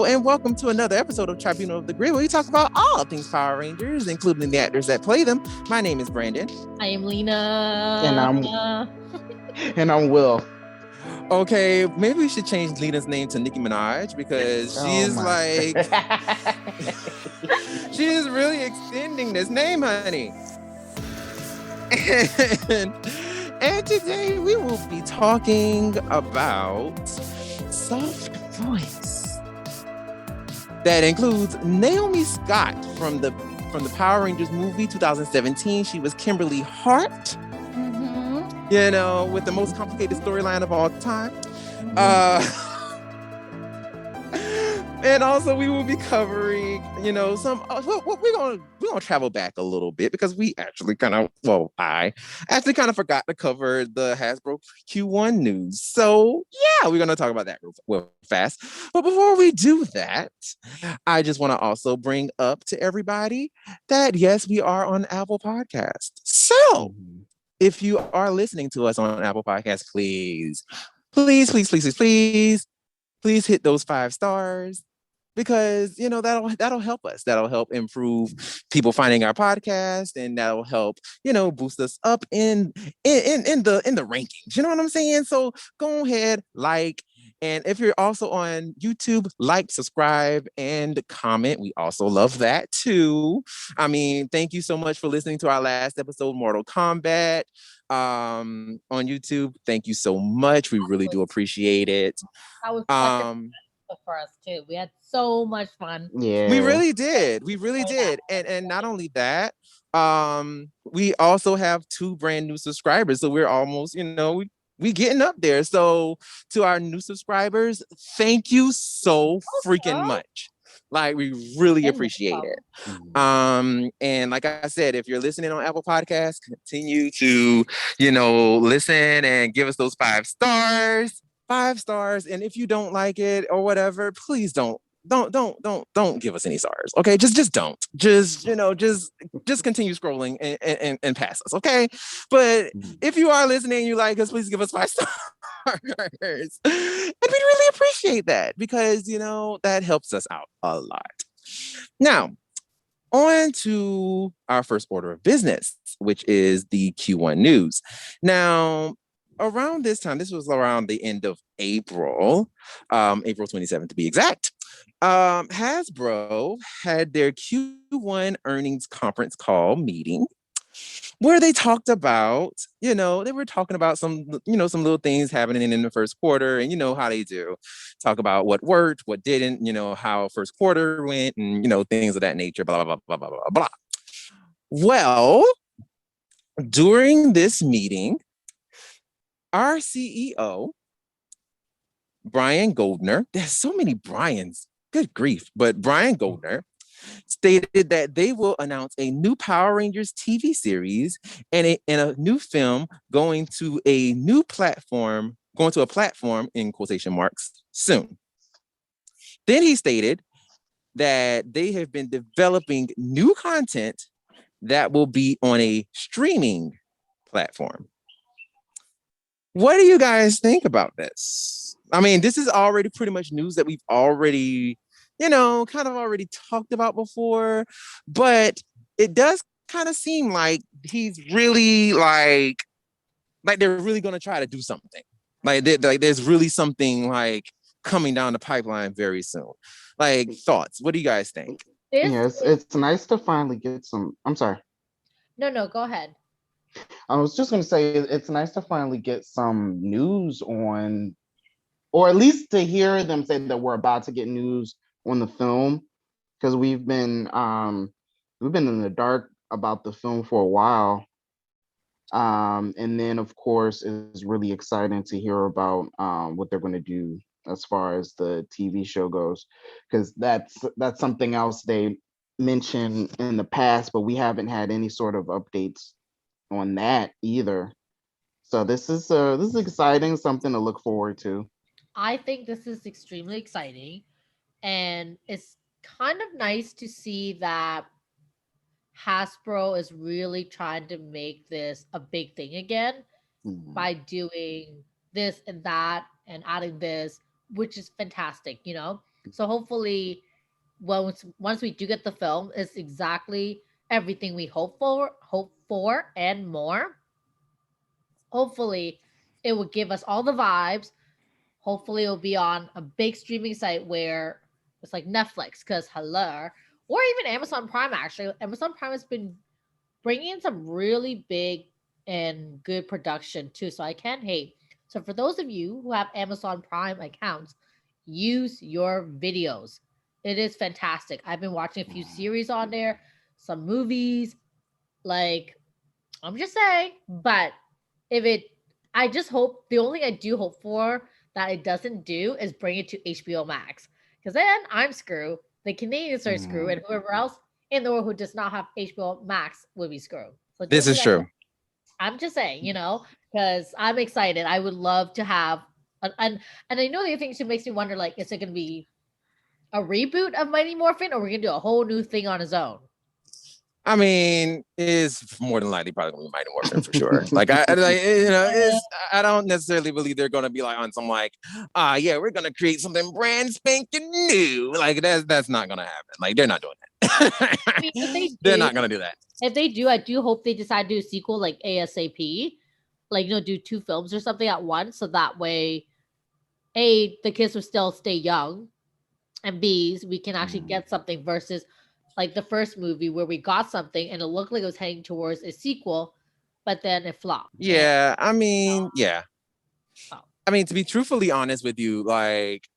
and welcome to another episode of Tribunal of the Grid, where we talk about all things Power Rangers, including the actors that play them. My name is Brandon. I am Lena. And I'm Will. Okay, maybe we should change Lena's name to Nicki Minaj because she's she is really extending this name, honey. And today we will be talking about soft voice. That includes Naomi Scott from the Power Rangers movie 2017. She was Kimberly Hart. You know, with the most complicated storyline of all time. And also we will be covering, you know, we're gonna travel back a little bit because I actually kind of forgot to cover the Hasbro Q1 news. So yeah, we're gonna talk about that real fast. But before we do that, I just want to also bring up to everybody that yes, we are on Apple Podcast. So if you are listening to us on Apple Podcasts, please hit those 5 stars, because you know that'll help us. That'll help improve people finding our podcast, and that'll help, you know, boost us up in the rankings. You know what I'm saying? So go ahead, like. And if you're also on YouTube, like, subscribe, and comment. We also love that too. I mean, thank you so much for listening to our last episode, Mortal Kombat, on YouTube. Thank you so much. We really do appreciate it. That was for us too. We had so much fun. Yeah, we really did. And not only that, we also have 2 brand new subscribers. So we're almost, you know, we getting up there. So to our new subscribers, thank you so freaking much. Like, we really appreciate it. And like I said, if you're listening on Apple Podcasts, continue to, you know, listen and give us those 5 stars. 5 stars. And if you don't like it or whatever, please don't give us any stars. Okay, just don't. Just, you know, just continue scrolling and pass us. Okay, but if you are listening and you like us, please give us 5 stars. And we really appreciate that, because you know that helps us out a lot. Now, on to our first order of business, which is the Q1 news. Now, around this time, this was around the end of April, April 27th to be exact, Hasbro had their Q1 earnings conference call meeting, where they talked about, you know, they were talking about some little things happening in the first quarter, and you know how they do, talk about what worked, what didn't, you know, how first quarter went, and you know, things of that nature, blah, blah, blah, blah, blah, blah, blah. Well, during this meeting, our CEO, Brian Goldner, there's so many Brians, good grief, but Brian Goldner stated that they will announce a new Power Rangers TV series and a new film going to a platform in quotation marks soon. Then he stated that they have been developing new content that will be on a streaming platform. What do you guys think about this? I mean, this is already pretty much news that we've already, you know, kind of already talked about before, but it does kind of seem like he's really like they're really going to try to do something. Like there's really something like coming down the pipeline very soon. Like, thoughts? What do you guys think? Yes, it's nice to finally get some. I'm sorry. No, go ahead. I was just going to say it's nice to finally get some news on, or at least to hear them say that we're about to get news on the film, because we've been in the dark about the film for a while. And then of course it's really exciting to hear about what they're going to do as far as the TV show goes, because that's something else they mentioned in the past, but we haven't had any sort of updates on that either. So this is exciting, something to look forward to. I think this is extremely exciting, and it's kind of nice to see that Hasbro is really trying to make this a big thing again by doing this and that and adding this, which is fantastic, you know? So hopefully, once we do get the film, it's exactly everything we hope for, and more. Hopefully, it will give us all the vibes. Hopefully, it'll be on a big streaming site where it's like Netflix, because hello, or even Amazon Prime. Actually, Amazon Prime has been bringing in some really big and good production too. So I can't hate. So for those of you who have Amazon Prime accounts, use your videos. It is fantastic. I've been watching a few series on there, some movies. Like, I'm just saying, but if it, I just hope, the only thing I do hope for that it doesn't do is bring it to HBO Max. Because then I'm screwed. The Canadians are screwed, and whoever else in the world who does not have HBO Max will be screwed. So This don't do is that. true. I'm just saying, because I'm excited. I would love to have, and I know the other thing too makes me wonder, like, is it going to be a reboot of Mighty Morphin, or we're going to do a whole new thing on his own? I mean, it's more than likely probably gonna be Mighty Morphin for sure. Like I don't necessarily believe they're gonna be like on some like, yeah, we're gonna create something brand spanking new. Like that's not gonna happen. Like they're not doing that. I mean, if they They're do, not gonna do that. if they do, I do hope they decide to do a sequel like ASAP, like do 2 films or something at once, so that way, A, the kids will still stay young, and B, we can actually get something versus like the first movie where we got something and it looked like it was heading towards a sequel, but then it flopped. Yeah, I mean, yeah. Oh. I mean, to be truthfully honest with you, like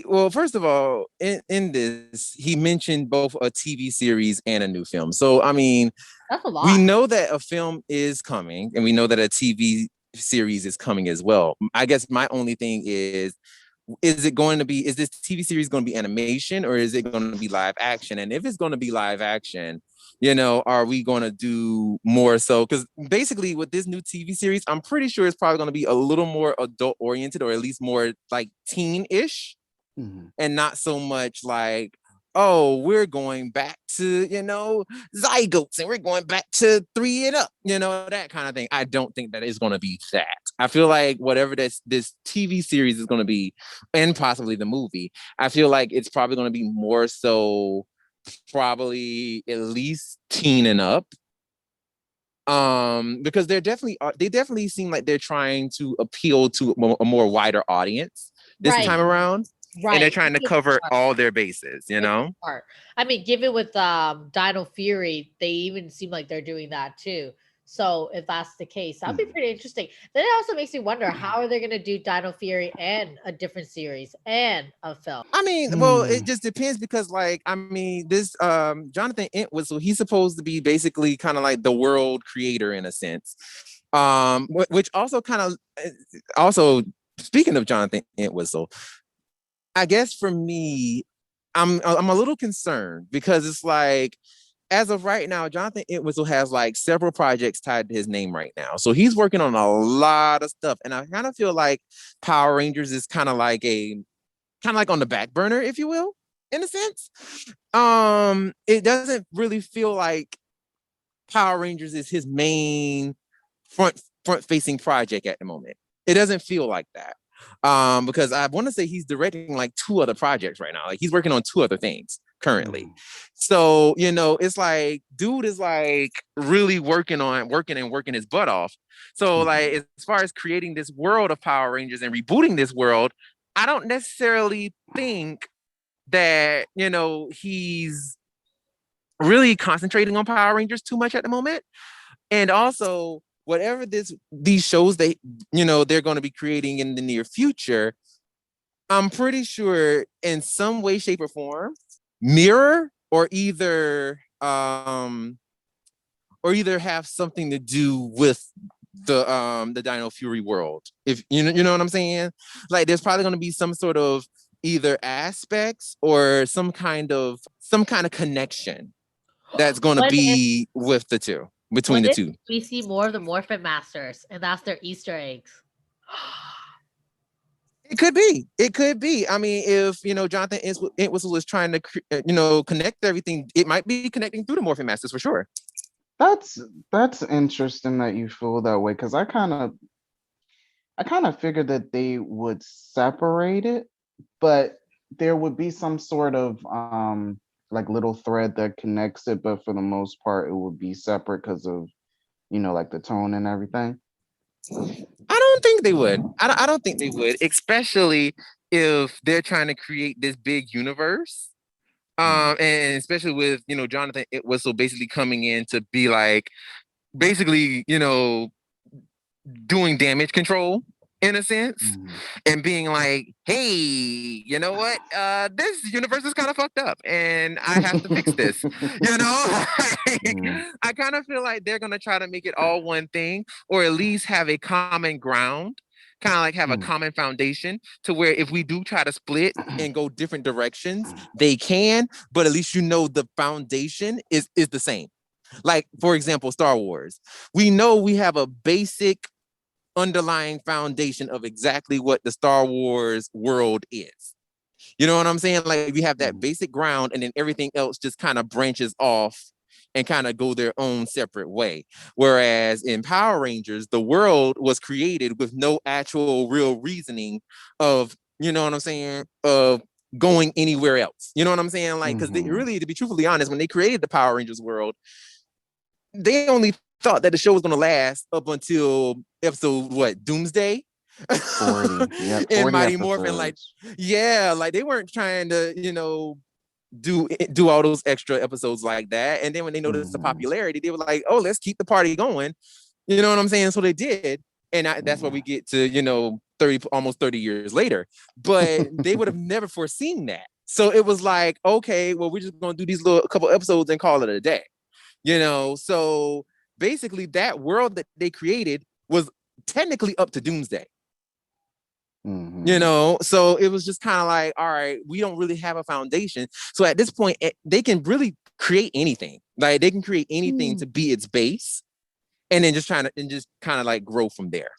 well, first of all, in this, he mentioned both a TV series and a new film. So I mean, That's a lot. we know that a film is coming, and we know that a TV series is coming as well. I guess my only thing is this TV series going to be animation, or is it going to be live action? And if it's going to be live action, are we going to do more so? Because basically with this new TV series, I'm pretty sure it's probably going to be a little more adult oriented, or at least more like teen-ish, and not so much like, oh, we're going back to, zygotes, and we're going back to 3 and up, that kind of thing. I don't think that is going to be that. I feel like whatever this TV series is going to be, and possibly the movie, I feel like it's probably going to be more so probably at least teen and up. Because they definitely seem like they're trying to appeal to a more wider audience this time around. Right. And they're trying to cover all their bases, I mean, given with Dino Fury, they even seem like they're doing that too. So if that's the case, that'd be pretty interesting. Then it also makes me wonder, how are they going to do Dino Fury and a different series and a film? I mean, well, it just depends, because like, I mean, this Jonathan Entwistle, he's supposed to be basically kind of like the world creator in a sense. Which also speaking of Jonathan Entwistle, I guess for me, I'm a little concerned, because it's like, as of right now, Jonathan Entwistle has like several projects tied to his name right now. So he's working on a lot of stuff. And I kind of feel like Power Rangers is kind of like on the back burner, if you will, in a sense. It doesn't really feel like Power Rangers is his main front facing project at the moment. It doesn't feel like that. Because I want to say he's directing like 2 other projects right now. Like he's working on 2 other things currently. So, it's like, dude is like really working his butt off. So like, as far as creating this world of Power Rangers and rebooting this world, I don't necessarily think that, he's really concentrating on Power Rangers too much at the moment. And also, whatever these shows they're going to be creating in the near future, I'm pretty sure in some way, shape, or form, mirror or either have something to do with the Dino Fury world. If you know what I'm saying? Like there's probably going to be some sort of either aspects or some kind of connection that's going to be with the two. Between the two, we see more of the Morphin Masters, and that's their Easter eggs. It could be. I mean, if Jonathan Entwistle is trying to connect everything, it might be connecting through the Morphin Masters for sure. That's interesting that you feel that way, because I kind of figured that they would separate it, but there would be some sort of like little thread that connects it, but for the most part, it would be separate because of like the tone and everything. I don't think they would. I don't think they would, especially if they're trying to create this big universe. And especially with Jonathan Whistle basically coming in to be like basically doing damage control in a sense, and being like, hey, you know what, this universe is kind of fucked up and I have to fix this. I kind of feel like they're gonna try to make it all one thing, or at least have a common ground, kind of like have a common foundation, to where if we do try to split and go different directions, they can, but at least the foundation is the same. Like, for example, Star Wars. We know we have a basic underlying foundation of exactly what the Star Wars world is. You know what I'm saying? Like, we have that basic ground, and then everything else just kind of branches off and kind of go their own separate way. Whereas in Power Rangers, the world was created with no actual real reasoning of, you know what I'm saying, of going anywhere else. You know what I'm saying? Like, because they really, to be truthfully honest, when they created the Power Rangers world, they only thought that the show was going to last up until episode Doomsday. 40, yeah, 40 and Mighty episodes. Morphin, like they weren't trying to do all those extra episodes like that. And then when they noticed the popularity, they were like, oh, let's keep the party going. You know what I'm saying? So they did, and that's where we get to almost 30 years later. But they would have never foreseen that. So it was like, okay, well, we're just gonna do these little couple episodes and call it a day. So basically that world that they created was technically up to Doomsday. So it was just kind of like, all right, we don't really have a foundation. So at this point, they can really create anything. Like, they can create anything to be its base, and then just kind of like grow from there.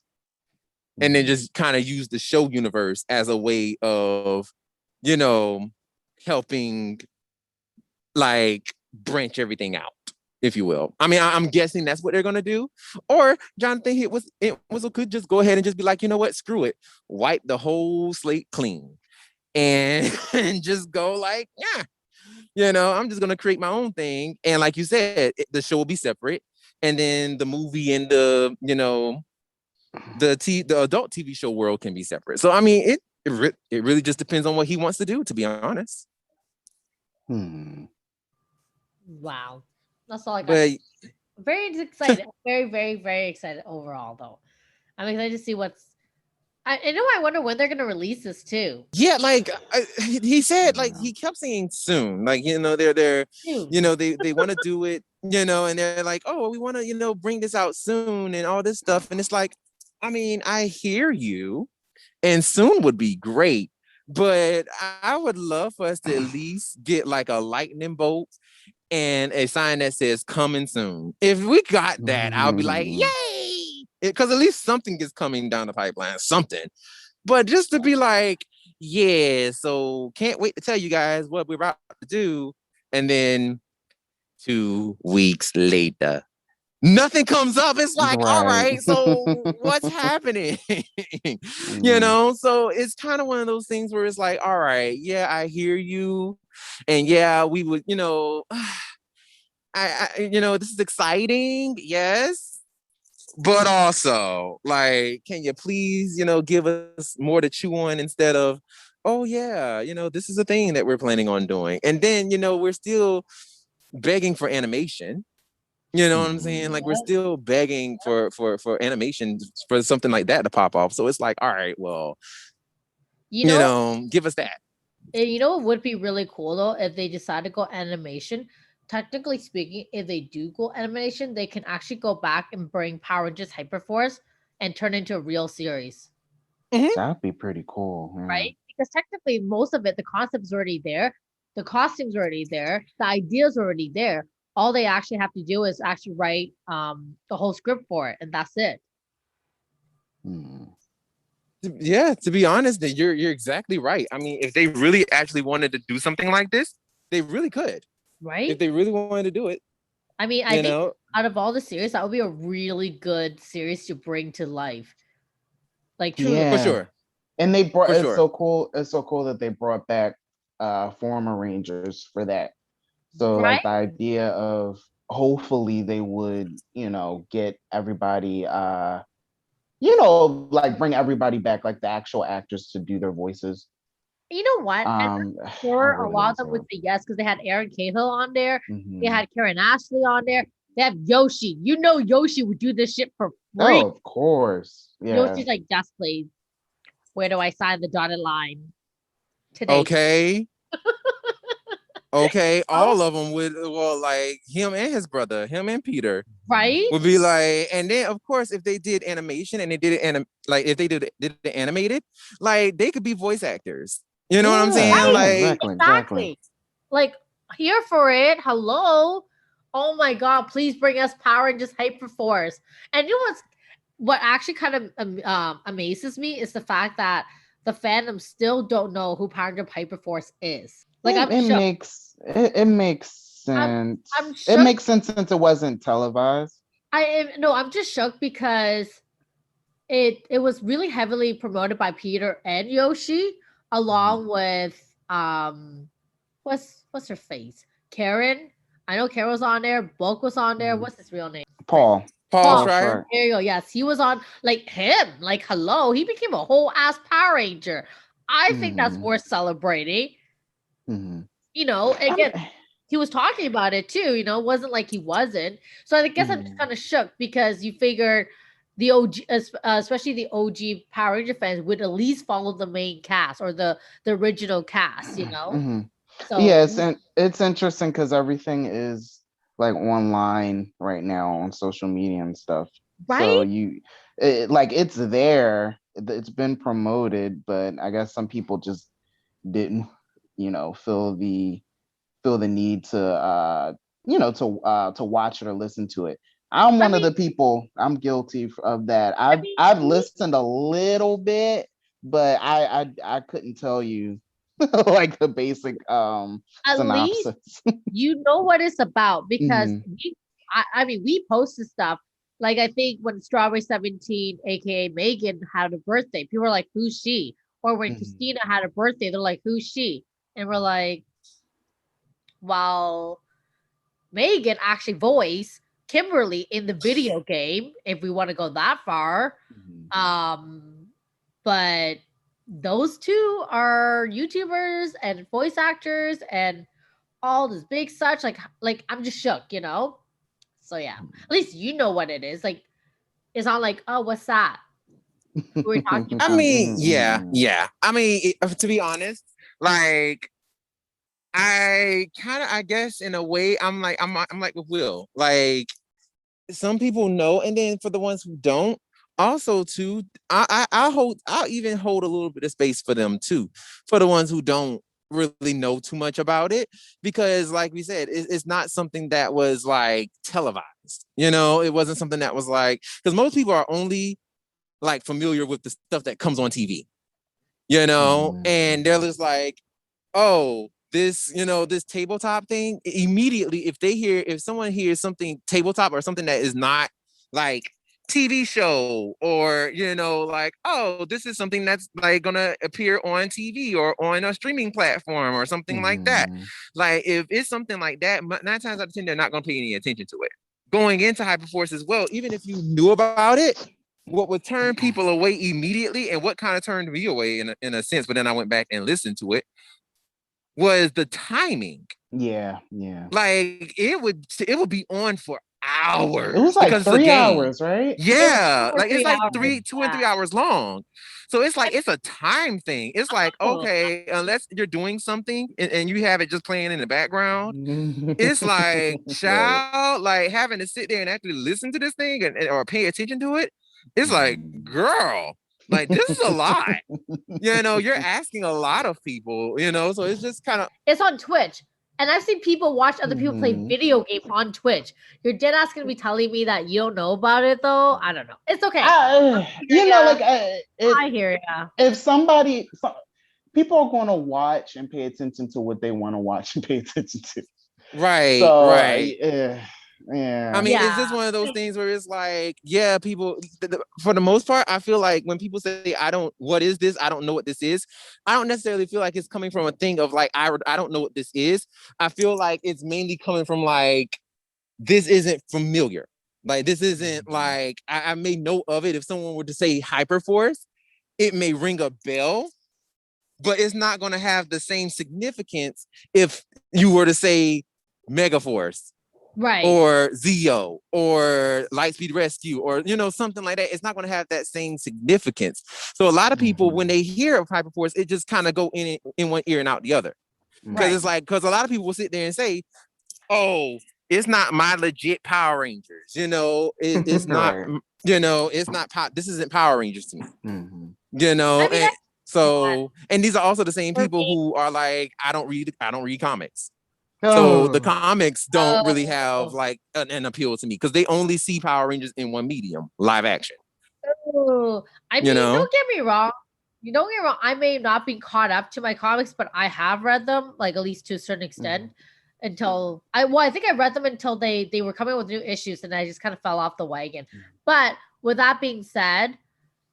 And then just kind of use the show universe as a way of, helping like branch everything out, if you will. I mean, I'm guessing that's what they're gonna do. Or Jonathan could just go ahead and just be like, you know what, screw it, wipe the whole slate clean, and just go like, I'm just gonna create my own thing. And like you said, the show will be separate, and then the movie and the adult TV show world can be separate. So I mean, it really just depends on what he wants to do, to be honest. Wow. That's all I got. Very excited. Very, very, very excited overall, though. I'm excited to see what's. I wonder when they're gonna release this too. Yeah, like he said, like he kept saying soon. Like they're soon. They want to do it. And they're like, oh, we want to bring this out soon and all this stuff. And it's like, I mean, I hear you, and soon would be great. But I would love for us to at least get like a lightning bolt and a sign that says coming soon. If we got that, I'll be like, yay! Because at least something is coming down the pipeline, something. But just to be like, yeah, so can't wait to tell you guys what we're about to do. And then 2 weeks later, nothing comes up. It's like, all right, so what's happening? So it's kind of one of those things where it's like, all right, yeah, I hear you. And yeah, we would, this is exciting, yes. But also, like, can you please, give us more to chew on instead of, oh yeah, this is a thing that we're planning on doing. And then, we're still begging for animation. You know what I'm saying? Like, we're still begging for animation, for something like that to pop off. So it's like, all right, well, give us that. And it would be really cool though if they decide to go animation. Technically speaking, if they do go animation, they can actually go back and bring Power Rangers Hyperforce and turn into a real series. That'd be pretty cool, right? Because technically, most of it, the concept is already there, the costumes are already there, the ideas are already there. All they actually have to do is actually write the whole script for it, and that's it. Yeah, to be honest, you're exactly right. I mean, if they really actually wanted to do something like this, they really could. Right? If they really wanted to do it. I mean, I think out of all the series, that would be a really good series to bring to life. Like, truly. Yeah. For sure. And they brought so cool. It's so cool that they brought back former Rangers for that. So Right? like the idea of hopefully they would, get everybody like bring everybody back, like the actual actors to do their voices. You know what? And I'm I sure a really lot of hope them would so. say yes because they had Aaron Cahill on there. They Mhm. had Karan Ashley on there. They have Yoshi. You know Yoshi would do this shit for free. Oh, of course. Yeah. Yoshi's like, just please. Where do I sign the dotted line today? Okay. Okay, Oh, all of them would, well, like him and his brother, him and Peter right? would be like, and then of course if they did animation and they did it like if they did it animated, like they could be voice actors. You know what I'm saying? Yeah, Like, exactly. Like, here for it. Hello. Oh my god, please bring us Power and just Hyperforce. And you know what actually kind of amazes me is the fact that the fandom still don't know who Power Ranger Hyperforce is. Like, I'm it shook. makes sense. I'm It shook. makes sense since it wasn't televised. I'm just shocked because it was really heavily promoted by Peter and Yoshi, along with what's her face? Karen. I know Karen was on there. Bulk was on there. What's his real name? Paul Paul Paul. Schreier. There you go. Yes, he was on. Like him. Like hello, he became a whole ass Power Ranger. I think that's worth celebrating. You know, again, he was talking about it too. You know, it wasn't like he wasn't. So I guess I'm just kind of shook because you figured the OG, especially the OG Power Ranger fans, would at least follow the main cast or the original cast. You know. So yeah, it's interesting because everything is like online right now on social media and stuff. right? So it's there. It's been promoted, but I guess some people just didn't, feel the need to to watch it or listen to it. I'm one of the people. I'm guilty of that. I've listened a little bit, but I couldn't tell you like the basic At synopsis. least you know what it's about because we posted stuff. Like I think when Strawberry 17, aka Megan, had a birthday, people were like, "Who's she?" Or when Christina had a birthday, they're like, "Who's she?" And we're like, "Well, Megan actually voiced Kimberly in the video game, if we want to go that far." But those two are YouTubers and voice actors and all this big such like I'm just shook, you know? So yeah. At least you know what it is. Like it's not like, oh, what's that? Who are we talking I about? mean, yeah. I mean, to be honest, like I guess in a way, I'm like with Will. Like some people know, and then for the ones who don't, also too, I'll even hold a little bit of space for them too, for the ones who don't really know too much about it, because like we said, it's not something that was like televised. You know, it wasn't something that was like, because most people are only like familiar with the stuff that comes on TV. You know, and they're just like, oh, this tabletop thing, immediately if someone hears something tabletop or something that is not like TV show, or like, oh, this is something that's like gonna appear on TV or on a streaming platform or something like that. Like if it's something like that, 9 times out of 10 they're not gonna pay any attention to it. Going into Hyperforce as well, even if you knew about it, what would turn people away immediately, and what kind of turned me away in a sense, but then I went back and listened to it, was the timing. Yeah. Like it would be on for hours. It was like because 3 it's a game. hours, right? Yeah, like it's like 2 2 and 3 hours long. So it's like it's a time thing. It's like, okay, unless you're doing something and you have it just playing in the background, it's like, child, like having to sit there and actually listen to this thing or pay attention to it. It's like, girl, like this is a lot. You're asking a lot of people, so it's just kind of. It's on Twitch. And I've seen people watch other people play video games on Twitch. You're dead ass gonna be telling me that you don't know about it though? I don't know. It's okay. I hear ya. If people are going to watch and pay attention to what they want to watch and pay attention to. Right, So, right. Yeah. I mean, it's just one of those things where it's like, yeah, people, for the most part, I feel like when people say, what is this? I don't know what this is. I don't necessarily feel like it's coming from a thing of like, I don't know what this is. I feel like it's mainly coming from like, this isn't familiar. Like, this isn't like, I may know of it. If someone were to say Hyperforce, it may ring a bell, but it's not going to have the same significance if you were to say Megaforce. Right. Or Zeo or Lightspeed Rescue or, something like that. It's not going to have that same significance. So a lot of people, when they hear of Hyperforce, it just kind of go in one ear and out the other. Because it's like, because a lot of people will sit there and say, oh, it's not my legit Power Rangers. It's not, it's not, this isn't Power Rangers to me. I mean, and these are also the same people who are like, I don't read comics. So the comics don't really have like an appeal to me because they only see Power Rangers in one medium, live action. I mean, don't get me wrong. You don't get me wrong. I may not be caught up to my comics, but I have read them, like at least to a certain extent. Until I think I read them until they were coming with new issues, and I just kind of fell off the wagon. But with that being said,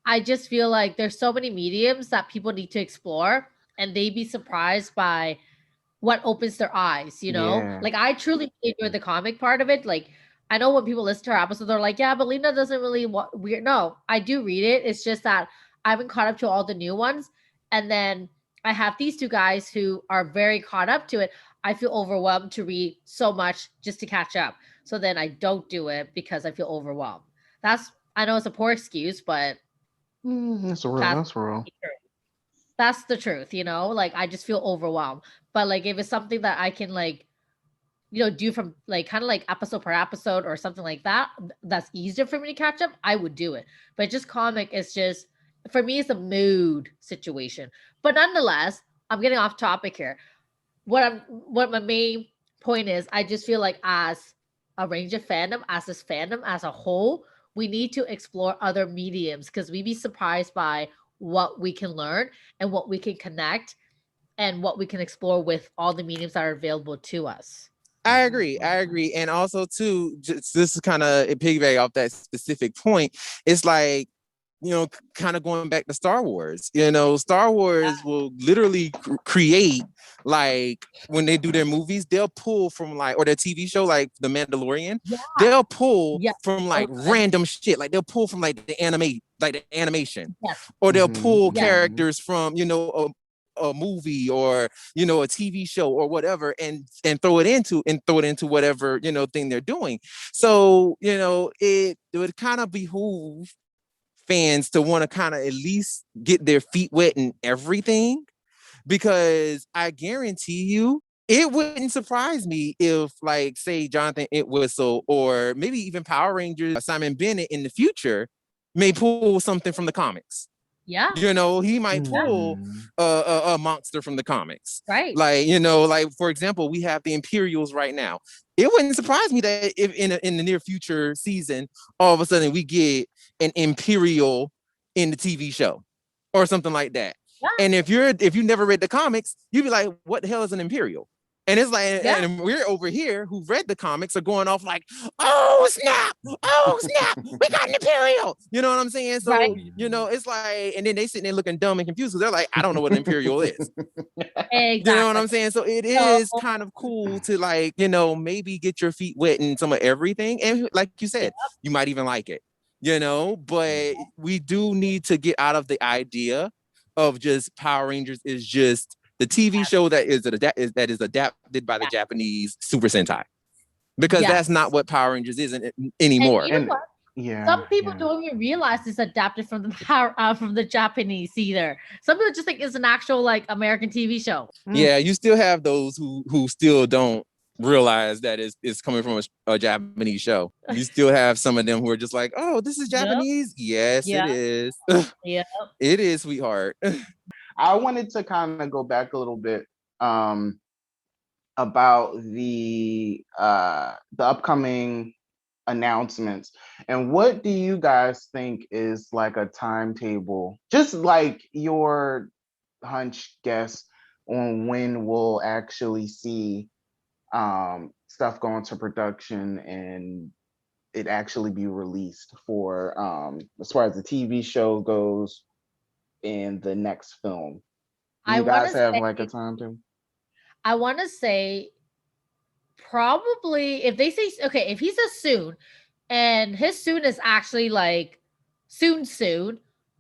I just feel like there's so many mediums that people need to explore, and they'd be surprised by what opens their eyes, Like I truly enjoyed the comic part of it. Like I know when people listen to our episode, they're like, yeah, but Lena doesn't really weird. No, I do read it. It's just that I haven't caught up to all the new ones. And then I have these two guys who are very caught up to it. I feel overwhelmed to read so much just to catch up. So then I don't do it because I feel overwhelmed. I know it's a poor excuse, but that's real. That's the truth, like I just feel overwhelmed. But like if it's something that I can like, do from like kind of like episode per episode or something like that, that's easier for me to catch up, I would do it. But just comic is just, for me, it's a mood situation. But nonetheless, I'm getting off topic here. What my main point is, I just feel like as a Ranger fandom, as this fandom as a whole, we need to explore other mediums because we'd be surprised by what we can learn and what we can connect and what we can explore with all the mediums that are available to us. I agree. And also too, just this is kind of a piggyback off that specific point. It's like, kind of going back to Star Wars, Star Wars will literally create, like when they do their movies, they'll pull from like, or their TV show, like The Mandalorian, they'll pull from like random shit. Like they'll pull from like the animation, or they'll pull characters from, a movie or a TV show or whatever and throw it into whatever thing they're doing. So it would kind of behoove fans to want to kind of at least get their feet wet in everything, because I guarantee you it wouldn't surprise me if, like, say Jonathan Entwistle or maybe even Power Rangers Simon Bennett in the future may pull something from the comics. Yeah. He might pull a monster from the comics. Right. Like, like, for example, we have the Imperials right now. It wouldn't surprise me that if in the near future season, all of a sudden we get an Imperial in the TV show or something like that. Yeah. And if you never read the comics, you'd be like, what the hell is an Imperial? And it's like, and we're over here who read the comics are going off like, oh snap, we got an Imperial. You know what I'm saying? So, it's like, and then they sitting there looking dumb and confused because they're like, I don't know what an Imperial is. Exactly. You know what I'm saying? So it is kind of cool to, like, maybe get your feet wet in some of everything. And like you said, you might even like it, but we do need to get out of the idea of just Power Rangers is just the TV show that is adapted by the Japanese Super Sentai, because that's not what Power Rangers is anymore. And some people don't even realize it's adapted from the Japanese either. Some people just think it's an actual like American TV show. Yeah, you still have those who still don't realize that it's coming from a Japanese show. You still have some of them who are just like, oh, this is Japanese. Yes, it is. Yeah, it is, sweetheart. I wanted to kind of go back a little bit about the upcoming announcements, and what do you guys think is like a timetable, just like your hunch guess on when we'll actually see stuff go into production and it actually be released for as far as the TV show goes in the next film. Do I you want guys to have say, like a timetable? I want to say probably if they say okay, if he says soon, and his soon is actually like soon,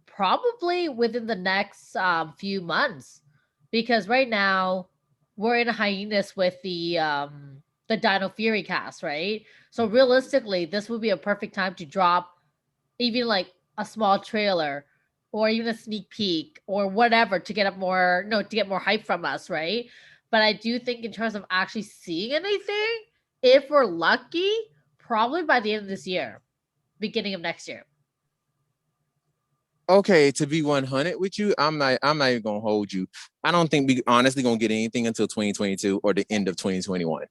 probably within the next few months, because right now we're in a hiatus with the Dino Fury cast, right? So realistically, this would be a perfect time to drop even like a small trailer or even a sneak peek or whatever to get up more no to get more hype from us, right? But I do think in terms of actually seeing anything, if we're lucky, probably by the end of this year, beginning of next year. Okay, to be 100 with you, I'm not even gonna hold you. I don't think we honestly gonna get anything until 2022 or the end of 2021.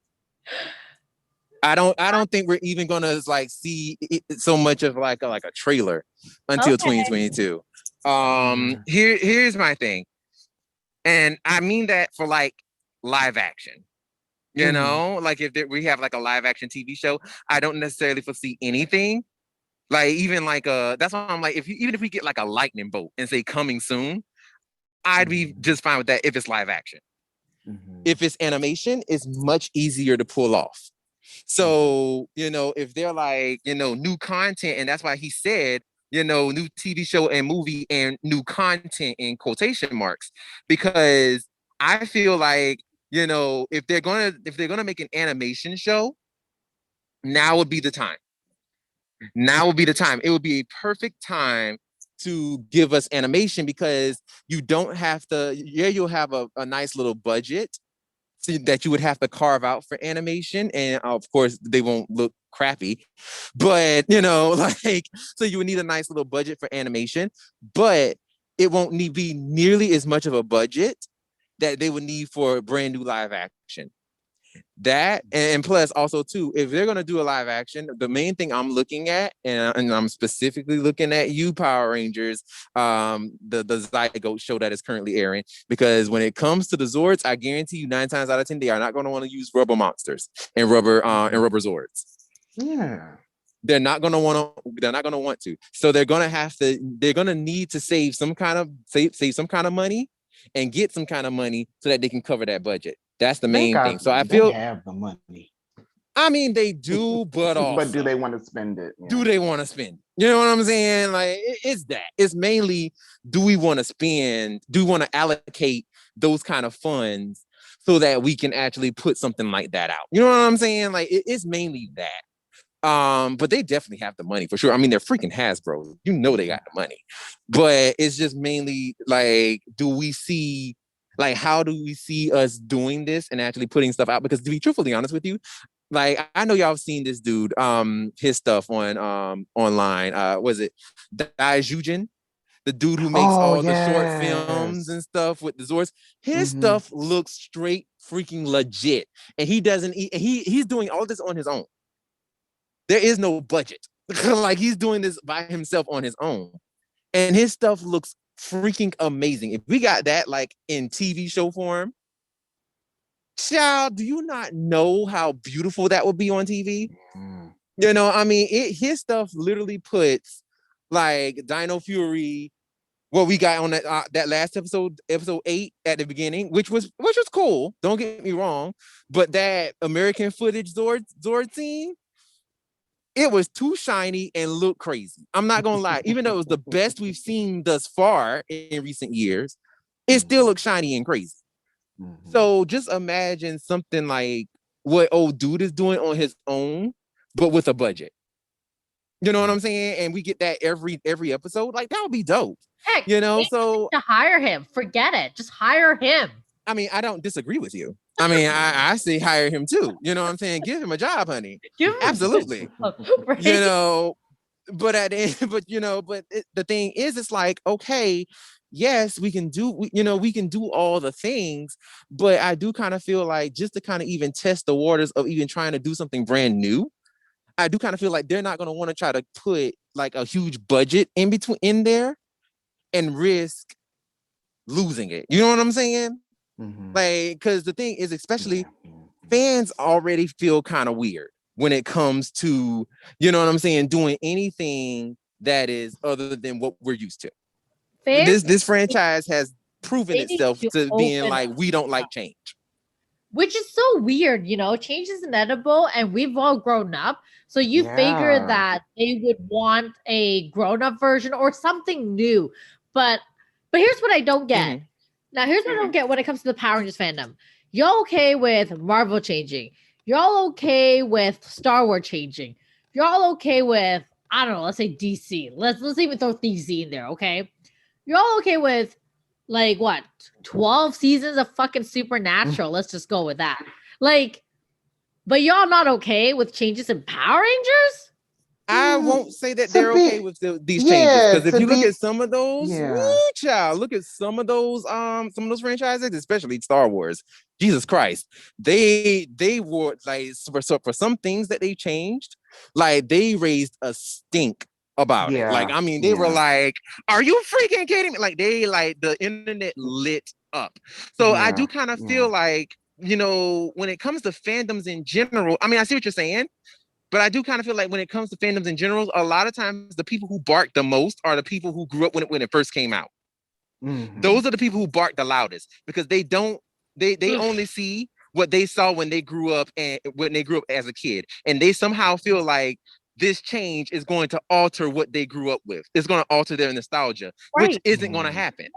I don't think we're even gonna like see so much of like a trailer until Okay. 2022. Here's my thing, and I mean that for like live action. You know, like if we have like a live action TV show, I don't necessarily foresee anything. Like even like that's why I'm like, even if we get like a lightning bolt and say coming soon, I'd be just fine with that if it's live action. If it's animation, it's much easier to pull off. So, if they're like, new content, and that's why he said, new TV show and movie and new content in quotation marks, because I feel like, if they're gonna make an animation show, now would be the time. Now would be the time. It would be a perfect time to give us animation because you don't have to, you'll have a nice little budget that you would have to carve out for animation. And of course, they won't look crappy, but like, so you would need a nice little budget for animation, but it won't be nearly as much of a budget that they would need for brand new live action. That and plus also too, if they're gonna do a live action, the main thing I'm looking at, and I'm specifically looking at you, Power Rangers, the Zygote show that is currently airing, because when it comes to the Zords, I guarantee you 9 times out of 10 they are not going to want to use rubber monsters and rubber Zords. Yeah. They're not gonna want to. They're not gonna want to. So they're gonna have to. They're gonna need to save some kind of money and get some kind of money so that they can cover that budget. That's the main thing. So I feel they have the money. I mean, they do, but also, but do they want to spend it? Yeah. Do they want to spend? You know what I'm saying? Like, it's that. It's mainly, do we want to spend? Do we want to allocate those kind of funds so that we can actually put something like that out? You know what I'm saying? Like, it's mainly that. But they definitely have the money for sure. I mean, they're freaking Hasbro. You know they got the money. But it's just mainly like, how do we see us doing this and actually putting stuff out? Because to be truthfully honest with you, like I know y'all have seen this dude, his stuff on online. Was it Daijujin? The dude who makes all the short films and stuff with the Zords. His stuff looks straight freaking legit. And he doesn't he's doing all this on his own. There is no budget. Like he's doing this by himself on his own. And his stuff looks freaking amazing. If we got that like in TV show form, child, do you not know how beautiful that would be on TV? I mean, his stuff literally puts like Dino Fury, what we got on that last episode 8 at the beginning, which was cool. Don't get me wrong, but that American footage Zord scene, it was too shiny and looked crazy. I'm not gonna lie. Even though it was the best we've seen thus far in recent years, it still looks shiny and crazy. So just imagine something like what old dude is doing on his own, but with a budget. You know what I'm saying? And we get that every episode. Like that would be dope. Heck, so to hire him. Forget it. Just hire him. I mean, I don't disagree with you. I mean, I say hire him too. You know what I'm saying? Give him a job, honey. Give him absolutely. Right? But the thing is, it's like, okay, yes, we can do all the things, but I do kind of feel like just to kind of even test the waters of even trying to do something brand new, I do kind of feel like they're not going to want to try to put like a huge budget in there and risk losing it. You know what I'm saying? Like, because the thing is, especially fans already feel kind of weird when it comes to, you know what I'm saying, doing anything that is other than what we're used to. Fans, This franchise has proven they need itself to being open like, up. we don't like change. Which is so weird, change is inevitable and we've all grown up. So you figure Yeah. that they would want a grown-up version or something new. But here's what I don't get. Now here's what I don't get when it comes to the Power Rangers fandom. Y'all okay with Marvel changing? Y'all okay with Star Wars changing? Y'all okay with, I don't know, let's say DC. Let's even throw DC in there, okay? You're all okay with like what 12 seasons of fucking Supernatural. Let's just go with that. Like, but y'all not okay with changes in Power Rangers? I won't say that they're okay with these changes, Yeah, because if to you look be- at some of those, Yeah. woo, child, look at some of those franchises, especially Star Wars. Jesus Christ, they were like, for some things that they changed, like they raised a stink about it. Like, I mean, they were like, "Are you freaking kidding me?" Like the internet lit up. So I do kind of feel like, when it comes to fandoms in general, I mean, I see what you're saying. But I do kind of feel like when it comes to fandoms in general, a lot of times the people who bark the most are the people who grew up when it first came out. Those are the people who bark the loudest, because they only see what they saw when they grew up and when they grew up as a kid. And they somehow feel like this change is going to alter what they grew up with. It's going to alter their nostalgia, which isn't going to happen.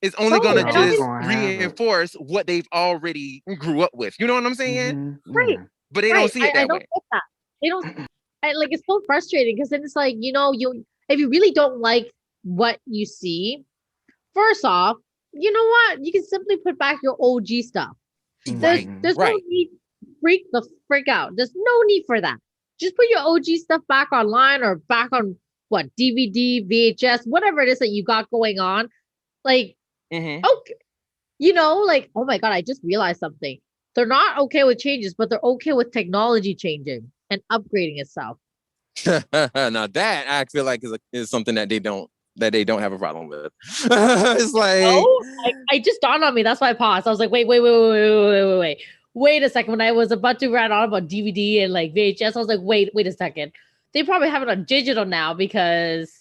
It's only going to just reinforce what they've already grew up with. You know what I'm saying? Right. But they don't see it that I don't way. get that. They don't like, it's so frustrating because then it's like, if you really don't like what you see, first off, you know what? You can simply put back your OG stuff. There's no need to freak out. There's no need for that. Just put your OG stuff back online or back on DVD, VHS, whatever it is that you got going on. Like, okay, like, oh my God, I just realized something. They're not okay with changes, but they're okay with technology changing and upgrading itself. Now that I feel like is something that they don't have a problem with. It's like, I just dawned on me. That's why I paused. I was like, wait a second. When I was about to rant on about DVD and like VHS, I was like, wait a second. They probably have it on digital now because,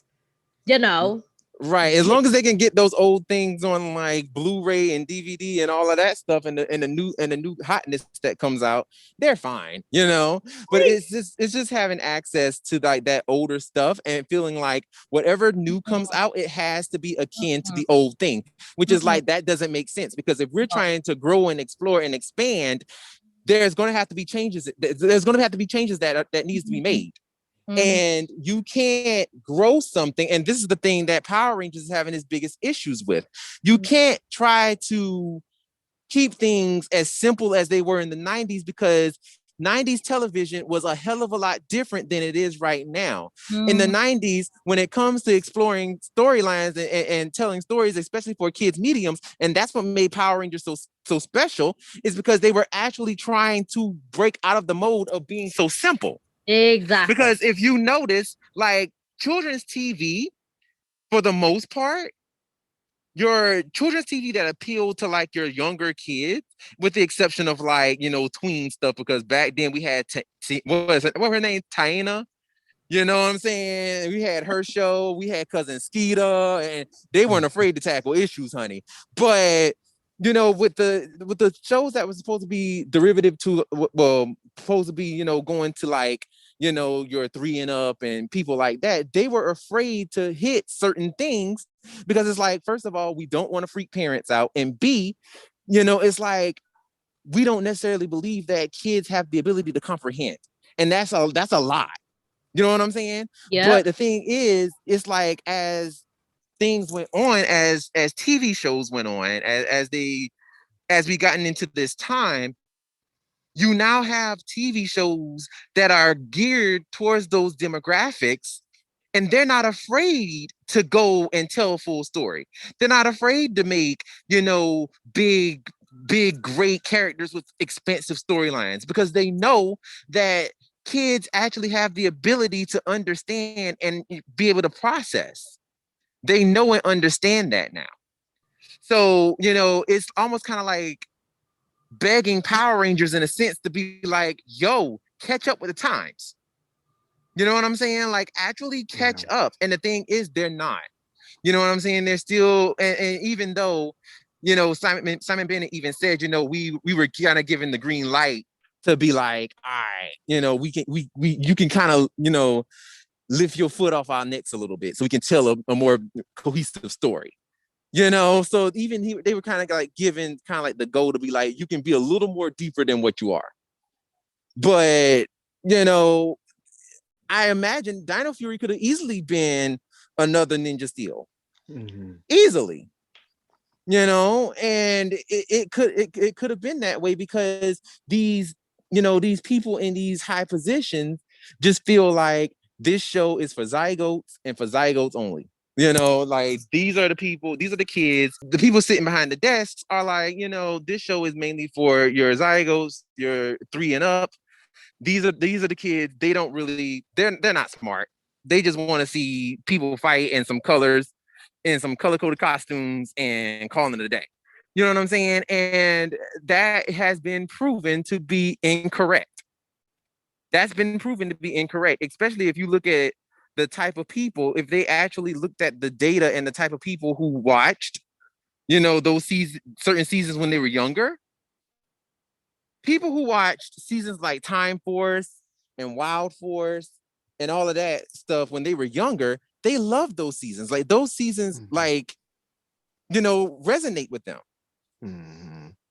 right. As long as they can get those old things on like Blu-ray and DVD and all of that stuff, and the new hotness that comes out, they're fine, But it's just having access to like that older stuff and feeling like whatever new comes out, it has to be akin to the old thing, which is like, that doesn't make sense, because if we're trying to grow and explore and expand, there's going to have to be changes. There's going to have to be changes that needs to be made. And you can't grow something. And this is the thing that Power Rangers is having its biggest issues with. You can't try to keep things as simple as they were in the 90s, because 90s television was a hell of a lot different than it is right now. In the 90s, when it comes to exploring storylines and telling stories, especially for kids mediums, and that's what made Power Rangers so special, is because they were actually trying to break out of the mode of being so simple. Exactly. Because if you notice, like, children's TV, for the most part, your children's TV that appealed to like your younger kids, with the exception of like, tween stuff, because back then we had what her name, Taina? You know what I'm saying? We had her show, we had Cousin Skeeta, and they weren't afraid to tackle issues, honey. But with the shows that was supposed to be derivative to, supposed to be, going to like, your 3 and up and people like that, they were afraid to hit certain things, because it's like, first of all, we don't want to freak parents out, and B, it's like, we don't necessarily believe that kids have the ability to comprehend, and that's a lot. You know what I'm saying? Yeah. But the thing is, it's like, as things went on, as TV shows went on, as we gotten into this time, you now have TV shows that are geared towards those demographics, and they're not afraid to go and tell a full story. They're not afraid to make, big, great characters with expensive storylines, because they know that kids actually have the ability to understand and be able to process. They know and understand that now. So, it's almost kind of like, begging Power Rangers in a sense to be like, yo, catch up with the times. You know what I'm saying? Like, actually catch up. And the thing is, they're not. You know what I'm saying? They're still, and even though, Simon Bennett even said, we were kind of given the green light to be like, all right, you can kind of, lift your foot off our necks a little bit so we can tell a more cohesive story. So even they were kind of like given kind of like the goal to be like, you can be a little more deeper than what you are. But, I imagine Dino Fury could have easily been another Ninja Steel. Easily. And it could have been that way because these people in these high positions just feel like this show is for zygotes and for zygotes only. Like these are the kids. The people sitting behind the desks are like, this show is mainly for your zygotes, your 3 and up. These are the kids. They don't really, they're not smart. They just want to see people fight in some colors, in some color-coded costumes, and calling it a day. You know what I'm saying? And that has been proven to be incorrect. That's been proven to be incorrect, especially if you look at the type of people, if they actually looked at the data and the type of people who watched, those certain seasons when they were younger. People who watched seasons like Time Force and Wild Force and all of that stuff when they were younger, they loved those seasons. Like those seasons, resonate with them.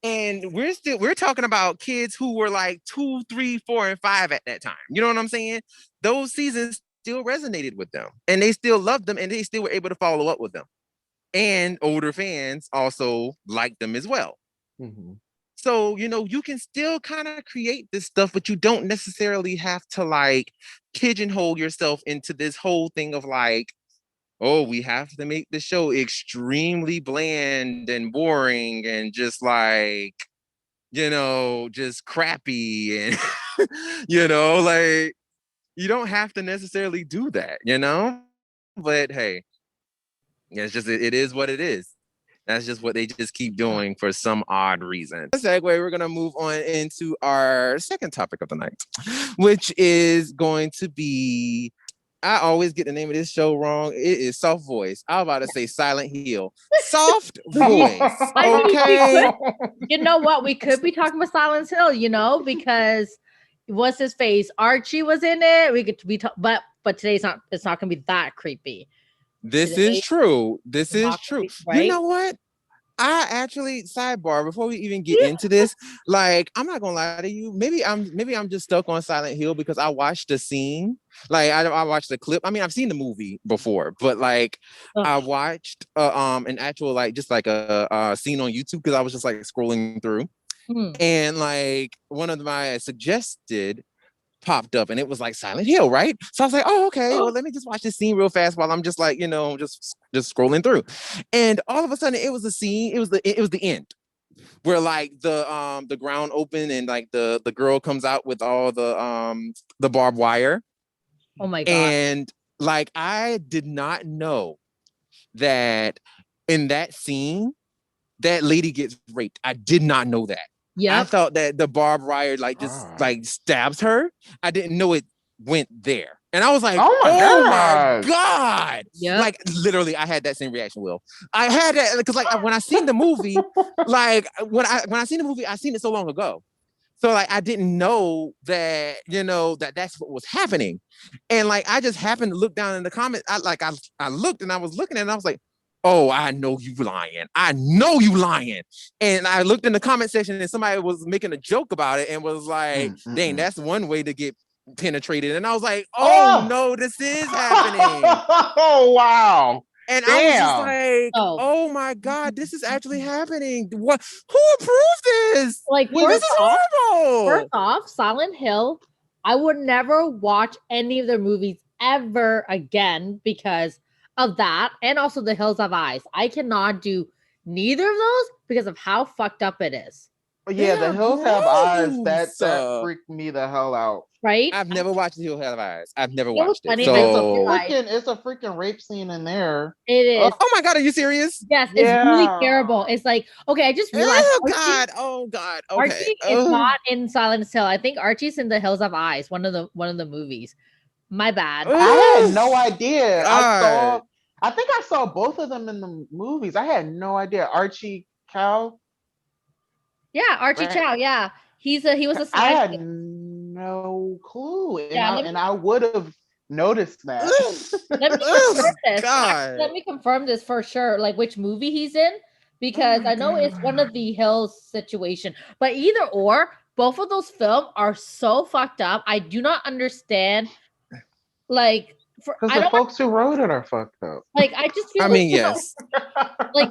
And we're talking about kids who were like 2, 3, 4, and 5 at that time. You know what I'm saying? Those seasons still resonated with them, and they still loved them, and they still were able to follow up with them. And older fans also liked them as well. So, you can still kind of create this stuff, but you don't necessarily have to like pigeonhole yourself into this whole thing of like, oh, we have to make the show extremely bland and boring and just like, just crappy. And, like, you don't have to necessarily do that, but hey, it is what it is. That's just what they just keep doing for some odd reason. Segue, we're going to move on into our second topic of the night, which is going to be, I always get the name of this show wrong. It is Soft Voice. I was about to say Silent Hill. Soft Voice. Okay. You know what? We could be talking about Silent Hill, because what's his face? Archie was in it. We could be, but today's not. It's not going to be that creepy. This is true. This is true. Right? You know what? I actually, sidebar, before we even get into this, like, I'm not gonna lie to you. Maybe I'm just stuck on Silent Hill because I watched the scene. Like, I watched the clip. I mean, I've seen the movie before, but like, I watched an actual like just like a scene on YouTube because I was just like scrolling through, and like one of my suggested popped up and it was like Silent Hill, right? So I was like, oh, okay, well, let me just watch this scene real fast while I'm just like, just scrolling through. And all of a sudden it was a scene, it was the end where like the ground opened and like the girl comes out with all the barbed wire. Oh my God. And like, I did not know that in that scene that lady gets raped. I did not know that. I thought that the barbed wire like just like stabs her. I didn't know it went there. And I was like, oh my God. Yep. Like literally I had that same reaction, Will. I had that because like when I seen the movie, like when I seen the movie, I seen it so long ago. So like I didn't know that, that that's what was happening. And like I just happened to look down in the comments. I looked and I was looking and I was like, oh, I know you lying. I know you lying. And I looked in the comment section and somebody was making a joke about it and was like, dang, that's one way to get penetrated. And I was like, oh no, this is happening. Oh, wow. And I was just like, oh my God, this is actually happening. What? Who approved this? Like, this is horrible. First off, Silent Hill, I would never watch any of their movies ever again because of that, and also The Hills Have Eyes. I cannot do neither of those because of how fucked up it is. Yeah, They The are Hills Have Eyes. gross. That freaked me the hell out. Right? I've never watched The Hills Have Eyes. I've never It was watched it. funny, but So, It's a freaking rape scene in there. it is. oh my God, are you serious? Yes, it's really Yeah. terrible. It's like, okay, I just realized Oh Archie, God. Oh God. Okay. Archie is not in Silent Hill. I think Archie's in The Hills of Eyes, one of the movies. My bad. I had no idea. God. I think I saw both of them in the movies. I had no idea. Archie Cow. Yeah, Archie Right. Chow. Yeah, he was a I had scientist. no clue, and Yeah, I would have noticed that. let me confirm this. God. Let me confirm this for sure. Like which movie he's in, because my I know it's one God. of the Hills situation. But either or, both of those films are so fucked up. I do not understand. Like, Because I the don't folks who wrote it are fucked up. like. I just feel I mean, yes, like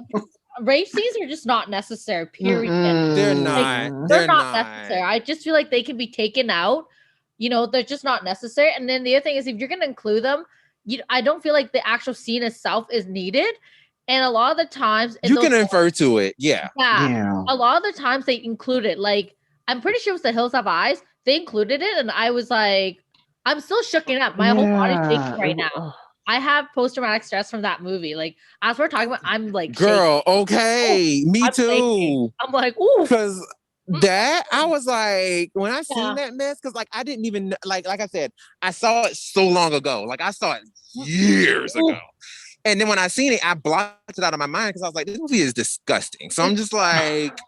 rape scenes are just not necessary. Period. they're Like not. they're They're not not. necessary. I just feel like they can be taken out. You know, they're just not necessary. And then the other thing is, if you're gonna include them, I don't feel like the actual scene itself is needed. And a lot of the times, You can infer to it. Yeah. Yeah. a lot of the times they include it. Like I'm pretty sure it was The Hills Have Eyes. They included it, and I was like, I'm still shooken up. My whole body's shaking right now. I have post-traumatic stress from that movie. Like as we're talking about, I'm like, Girl, okay. Me I'm too. shaking. I'm like, ooh. Because that I was like, when I Yeah. seen that mess, because like I didn't even like I said, I saw it so long ago. Like I saw it years ago. And then when I seen it, I blocked it out of my mind because I was like, this movie is disgusting. So I'm just like,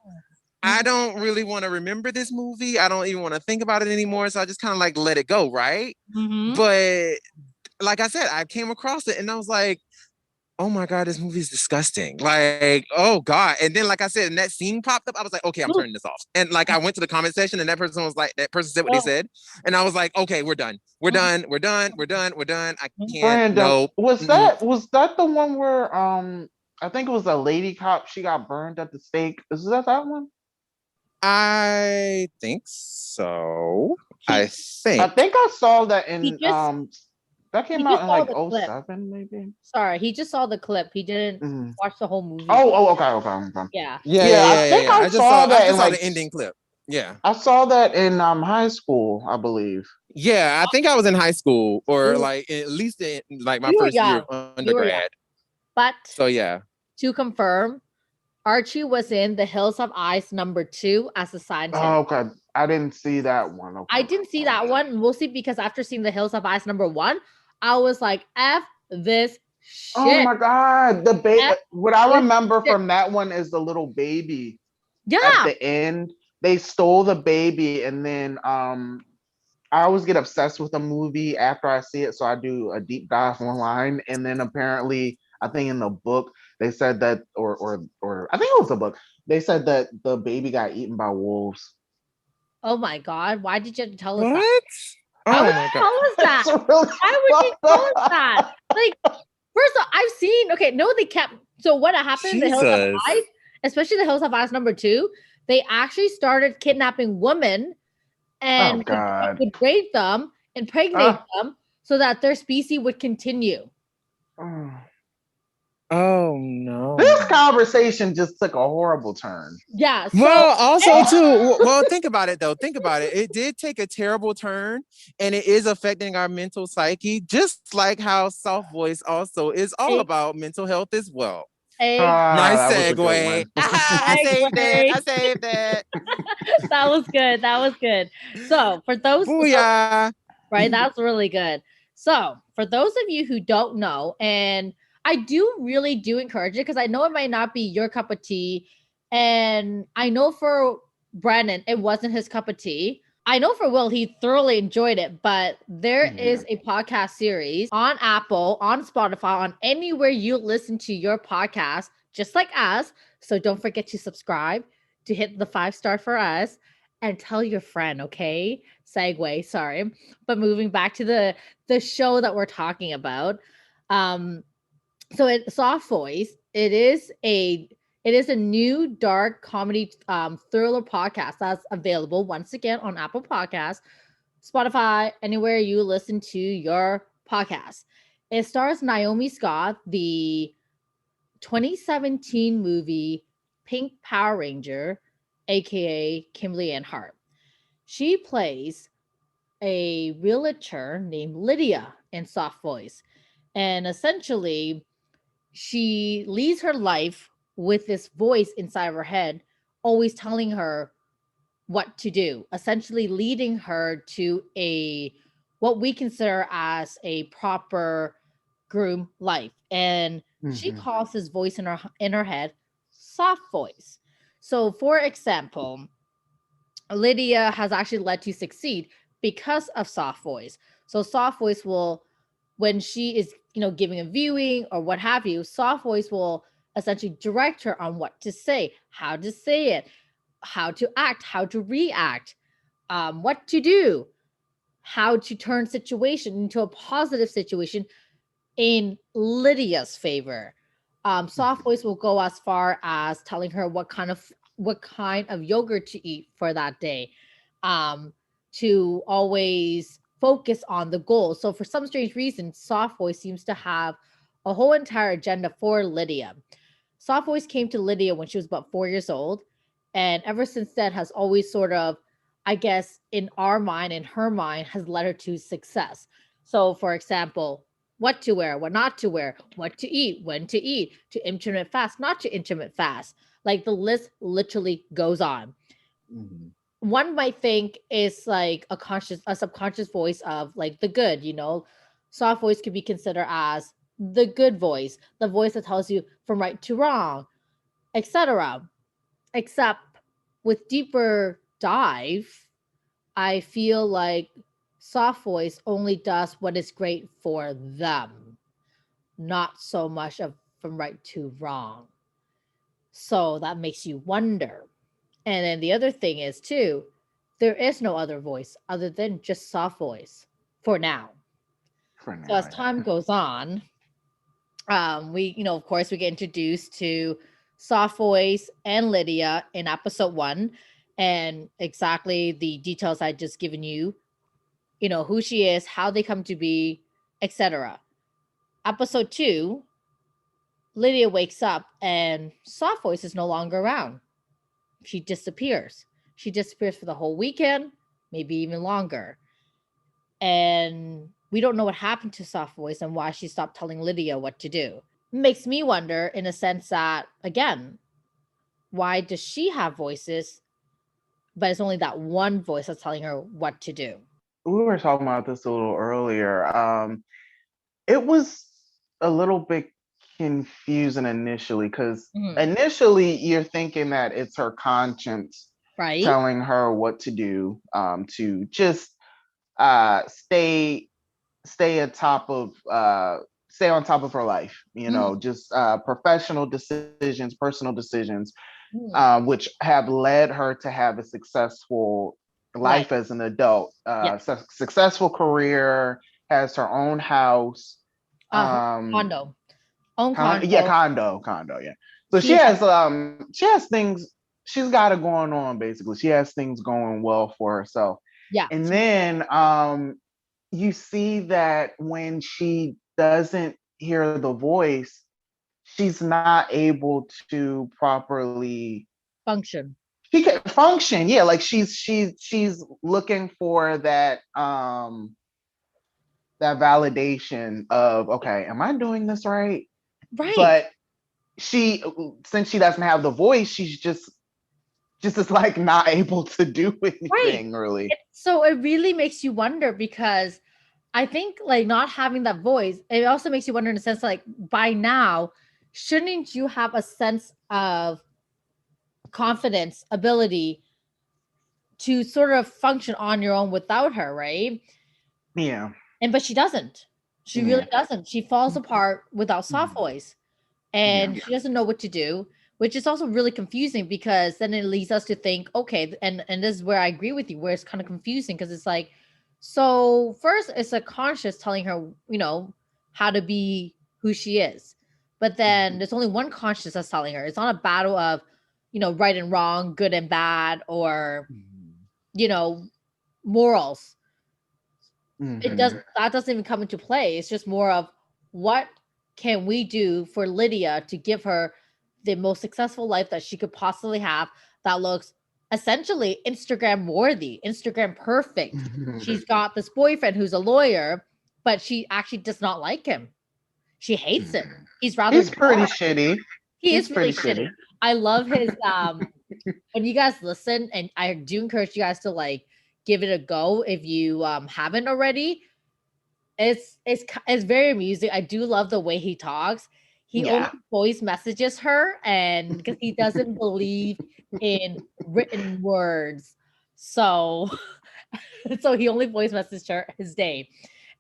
I don't really want to remember this movie. I don't even want to think about it anymore. So I just kind of like let it go, right? Mhm. But like I said, I came across it and I was like, oh my God, this movie is disgusting. Like, oh God. And then, like I said, and that scene popped up, I was like, okay, I'm turning this off. And like, I went to the comment section and that person was like, that person said what they said. And I was like, okay, we're done. We're done. We're done. We're done. We're done. I can't, Brandon, nope. was that the one where I think it was a lady cop, she got burned at the stake. Is that one? I think so. I I think. think I saw that in just- that came he out just in saw like the clip. 07 maybe. Sorry, he just saw the clip. He didn't watch the whole movie. Okay. Yeah. I think I just saw that I just in saw like the ending clip. Yeah. I saw that in high school, I believe. Yeah, I think I was in high school or Ooh. like at least in like my You were first year young. of You were young. undergrad. But So yeah. to confirm, Archie was in The Hills of Eyes #2 as a scientist. Oh, okay. I didn't see that one. Okay. I didn't see that one mostly because after seeing The Hills of Eyes #1, I was like, F this shit. Oh my God. The baby. F What I this remember shit. from that one is the little baby. Yeah. At the end, they stole the baby, and then I always get obsessed with a movie after I see it, so I do a deep dive online. And then apparently, I think in the book they said that, or I think it was a book. They said that the baby got eaten by wolves. Oh my God. Why did you have to tell us What? that? Oh Why my would you God. tell us that? It's really Why would you fucked tell us up. that? Like, first of all, I've seen, okay, no, they kept, so what happened in The Hills of Jesus. Eyes, especially The Hills of Eyes #2, they actually started kidnapping women and God. would rape them, impregnate them so that their species would continue. Oh no. This conversation just took a horrible turn. Yeah. So, Well, also too, well, think about it though. Think about it. It did take a terrible turn and it is affecting our mental psyche, just like how Soft Voice also is all about mental health as well. Nice That was a good segue. one. I saved it. I saved it. That was good. That was good. So for those, Booyah. right, that's really good. So for those of you who don't know, and I do really do encourage it because I know it might not be your cup of tea, and I know for Brennan it wasn't his cup of tea. I know for Will he thoroughly enjoyed it, but there is a podcast series on Apple, on Spotify, on anywhere you listen to your podcast, just like us. So don't forget to subscribe, to hit the 5-star for us, and tell your friend, okay? Segue, sorry. But moving back to the show that we're talking about. So it Soft Voice, it is a new dark comedy thriller podcast that's available once again on Apple Podcasts, Spotify, anywhere you listen to your podcast. It stars Naomi Scott, the 2017 movie Pink Power Ranger, aka Kimberly Ann Hart. She plays a realtor named Lydia in Soft Voice. And essentially, she leads her life with this voice inside of her head, always telling her what to do, essentially leading her to a what we consider as a proper groom life. And she calls this voice in her head soft voice. So for example, Lydia has actually led to succeed because of soft voice. So soft voice will, when she is, giving a viewing or what have you, soft voice will essentially direct her on what to say, how to say it, how to act, how to react, what to do, how to turn situation into a positive situation in Lydia's favor. Soft voice will go as far as telling her what kind of yogurt to eat for that day, to always focus on the goal. So for some strange reason, soft voice seems to have a whole entire agenda for Lydia. Soft voice came to Lydia when she was about 4 years old, and ever since then has always sort of, I guess, in our mind, in her mind, has led her to success. So, for example, what to wear, what not to wear, what to eat, when to eat, to intermittent fast, not to intermittent fast. Like the list literally goes on. One might think it's like a subconscious voice of like the good, soft voice could be considered as the good voice, the voice that tells you from right to wrong, etc. Except with deeper dive, I feel like soft voice only does what is great for them, not so much of from right to wrong. So that makes you wonder. And then the other thing is too, there is no other voice other than just soft voice for now. So as time goes on, we, of course, we get introduced to soft voice and Lydia in episode 1, and exactly the details I just given you, who she is, how they come to be, etc. Episode 2, Lydia wakes up and soft voice is no longer around. She disappears. She disappears for the whole weekend, maybe even longer. And we don't know what happened to soft voice and why she stopped telling Lydia what to do. Makes me wonder, in a sense that, again, why does she have voices, but it's only that one voice that's telling her what to do? We were talking about this a little earlier. It was a little bit confusing initially because initially you're thinking that it's her conscience telling her what to do, to just stay on top of her life, just professional decisions, personal decisions, which have led her to have a successful life as an adult, successful career, has her own house, condo. Condo. Yeah. So she has things. She's got it going on. Basically, she has things going well for herself. Yeah. And then you see that when she doesn't hear the voice, she's not able to properly function. She can function, yeah. Like she's looking for that that validation of, okay, am I doing this right? Right. But since she doesn't have the voice, she's just is like not able to do anything really. So it really makes you wonder, because I think like not having that voice, it also makes you wonder in a sense, like by now, shouldn't you have a sense of confidence, ability to sort of function on your own without her, right? Yeah. But she doesn't. She really doesn't. She falls apart without soft voice. And she doesn't know what to do, which is also really confusing, because then it leads us to think, okay, and this is where I agree with you, where it's kind of confusing, because it's like, so first it's a conscious telling her, how to be who she is. But then there's only one conscious that's telling her. It's not a battle of, right and wrong, good and bad, or, morals. That doesn't even come into play. It's just more of what can we do for Lydia to give her the most successful life that she could possibly have, that looks essentially Instagram worthy, Instagram perfect. She's got this boyfriend who's a lawyer, but she actually does not like him. She hates him. He's rather He's pretty dark. shitty. He's really shitty. I love his when you guys listen, and I do encourage you guys to like give it a go if you haven't already. It's very amusing. I do love the way he talks. He only voice messages her, and because he doesn't believe in written words, so so he only voice messages her his name.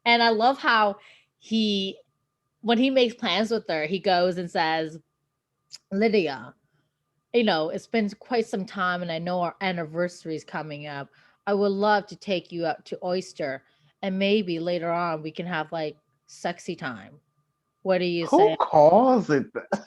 And I love how when he makes plans with her, he goes and says, Lydia, it's been quite some time and I know our anniversary is coming up. I would love to take you out to Oyster and maybe later on we can have like sexy time. What do you say? Who calls it that?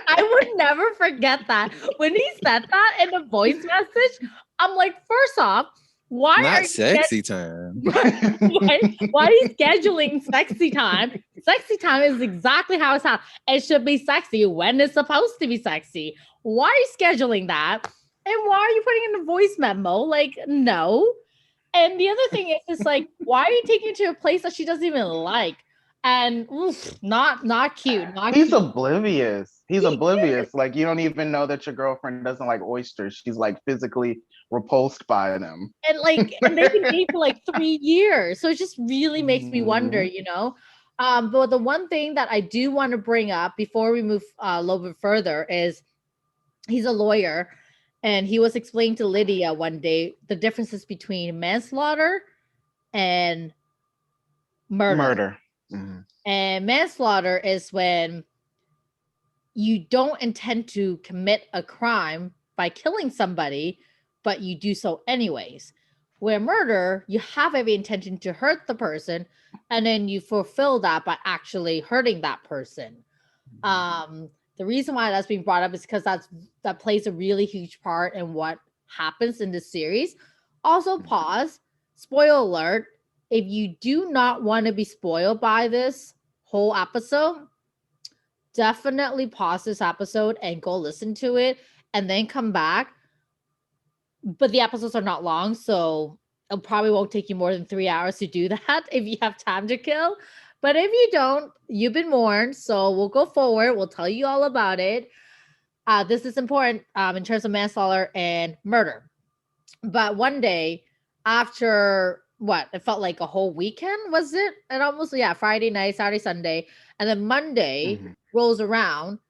I would never forget that. When he said that in a voice message, I'm like, first off, why not are sexy time? Why are you scheduling sexy time? Sexy time is exactly how it's how it should be sexy when it's supposed to be sexy. Why are you scheduling that? And why are you putting in a voice memo? Like, no. And the other thing is, it's like, why are you taking her to a place that she doesn't even like? And not cute. He's oblivious. He's oblivious. Like, you don't even know that your girlfriend doesn't like oysters. She's like physically repulsed by them. And they've been dating for like 3 years. So it just really makes me wonder, But the one thing that I do want to bring up before we move a little bit further is he's a lawyer, and he was explaining to Lydia one day the differences between manslaughter and murder. Mm-hmm. And manslaughter is when you don't intend to commit a crime by killing somebody, but you do so anyways. Where murder, you have every intention to hurt the person, and then you fulfill that by actually hurting that person. The reason why that's being brought up is because that plays a really huge part in what happens in this series. Also, pause. Spoiler alert. If you do not want to be spoiled by this whole episode, definitely pause this episode and go listen to it and then come back. But the episodes are not long, so it probably won't take you more than 3 hours to do that if you have time to kill. But if you don't, you've been warned. So we'll go forward. We'll tell you all about it. This is important in terms of manslaughter and murder. But one day after it felt like a whole weekend, was it? And almost, Friday night, Saturday, Sunday. And then Monday rolls around.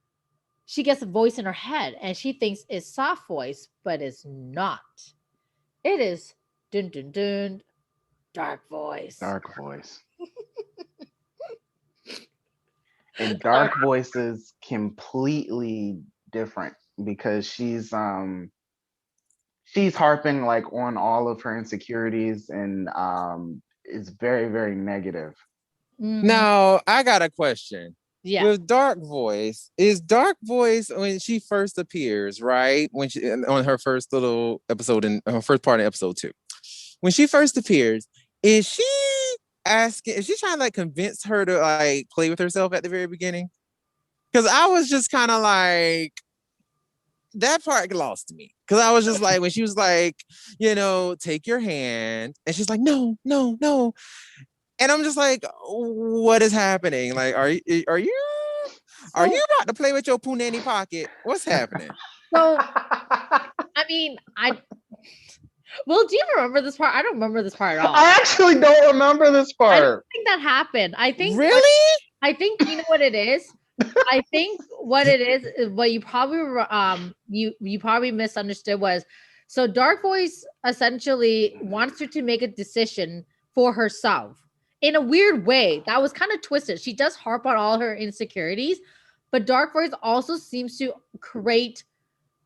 She gets a voice in her head and she thinks it's soft voice, but it's not. It is dun dun dun dark voice. Dark voice. And dark voice is completely different because she's harping like on all of her insecurities and is very, very negative. Now, I got a question. Yeah. With Dark Voice, is Dark Voice when she first appears, right? When she on her first little episode in her first part of episode 2. When she first appears, is she trying to like convince her to like play with herself at the very beginning? Because I was just kind of like, that part lost me. Because I was just like, when she was like, take your hand, and she's like, no. And I'm just like, what is happening? Like, are you about to play with your punani pocket? What's happening? So, I mean, Will, do you remember this part? I don't remember this part at all. I actually don't remember this part. I don't think that happened. I think really. I think you know what it is. I think what it is what you probably you probably misunderstood was, so Dark Voice essentially wants her to make a decision for herself in a weird way that was kind of twisted. She does harp on all her insecurities, but Dark Voice also seems to create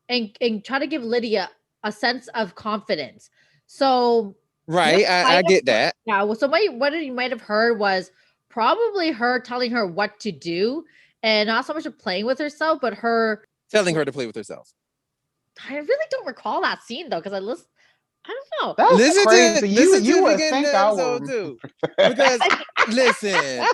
and try to give Lydia a sense of confidence. So right, I get that. Yeah. Well, so what you might have heard was probably her telling her what to do, and not so much of playing with herself, but her telling her to play with herself. I really don't recall that scene though, because I don't know. That's crazy. You would think I would too. Because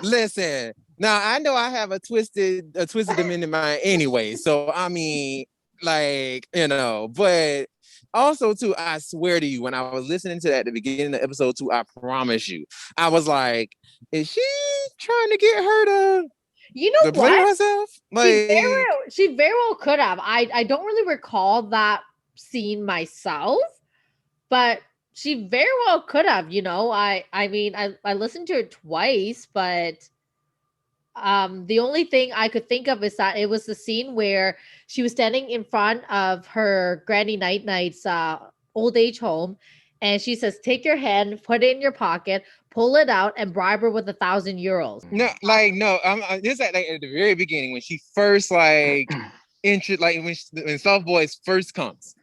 listen. Now I know I have a twisted demeanor mind anyway. So I mean, like, but Also, too, I swear to you, when I was listening to that at the beginning of episode 2, I promise you, I was like, is she trying to get her You know to play what? herself? Like, She very well could have. I don't really recall that scene myself, but she very well could have. You know, I mean, I listened to it twice, but the only thing I could think of is that it was the scene where she was standing in front of her Granny Night Night's old age home, and she says, "Take your hand, put it in your pocket, pull it out, and bribe her with €1,000." no, this at like at the very beginning when she first like like when Soft Boys first comes.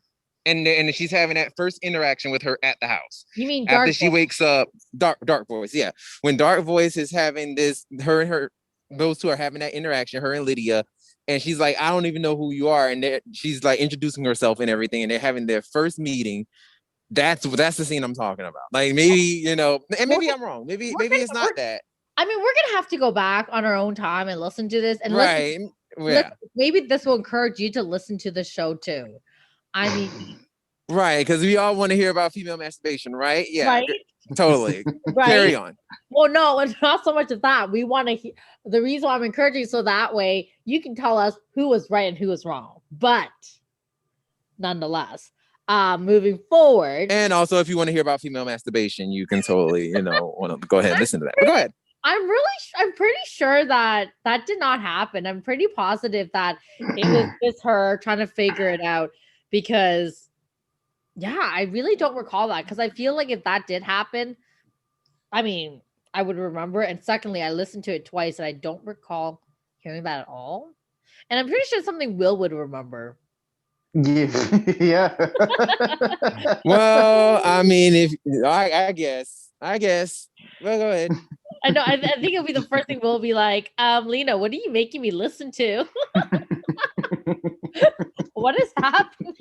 And she's having that first interaction with her at the house. You mean after Dark she Voice? Wakes up? Dark Voice, yeah. When Dark Voice is having this, those two are having that interaction, her and Lydia, and she's like, I don't even know who you are, and she's like introducing herself and everything, and they're having their first meeting. That's the scene I'm talking about. Like maybe and maybe I'm wrong. Maybe it's not that. I mean, we're gonna have to go back on our own time and listen to this, and right. Maybe this will encourage you to listen to the show too. I mean, right, because we all want to hear about female masturbation, right? Yeah, right? Totally. Right? Carry on. Well, no, it's not so much of that. We want to hear the reason why I'm encouraging, so that way you can tell us who was right and who was wrong. But nonetheless, moving forward, and also if you want to hear about female masturbation, you can totally want to go ahead and listen to that. But go ahead. I'm pretty sure that did not happen. I'm pretty positive that it was just her trying to figure it out, because yeah, I really don't recall that, because I feel like if that did happen, I mean, I would remember it. And secondly, I listened to it twice and I don't recall hearing that at all. And I'm pretty sure it's something Will would remember. Yeah. Well, I mean, if I guess. Well, go ahead. I know. I think it'll be the first thing Will be like, Lena, what are you making me listen to? What is happening?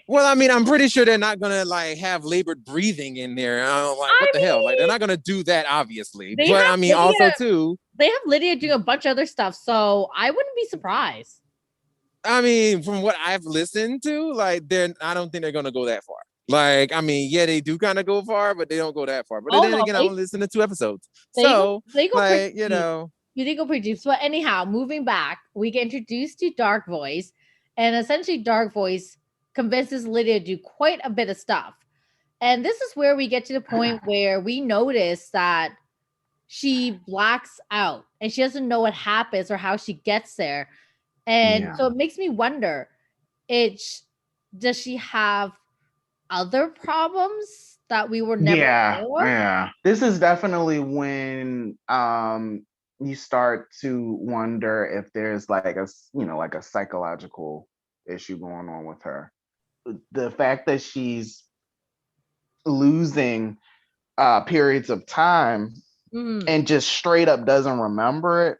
Well, I mean, I'm pretty sure they're not gonna like have labored breathing in there. What the hell? Like, they're not gonna do that, obviously. But I mean, also too, they have Lydia doing a bunch of other stuff, so I wouldn't be surprised. I mean, from what I've listened to, like, I don't think they're gonna go that far. Like, I mean, yeah, they do kind of go far, but they don't go that far. But then again, I only listened to 2 episodes, they go like you they go pretty deep. So anyhow, moving back, we get introduced to Dark Voice, and essentially Dark Voice convinces Lydia to do quite a bit of stuff. And this is where we get to the point where we notice that she blacks out and she doesn't know what happens or how she gets there. And so it makes me wonder, does she have other problems that we were never aware of? Yeah. This is definitely when you start to wonder if there's like a psychological issue going on with her. The fact that she's losing periods of time and just straight up doesn't remember it.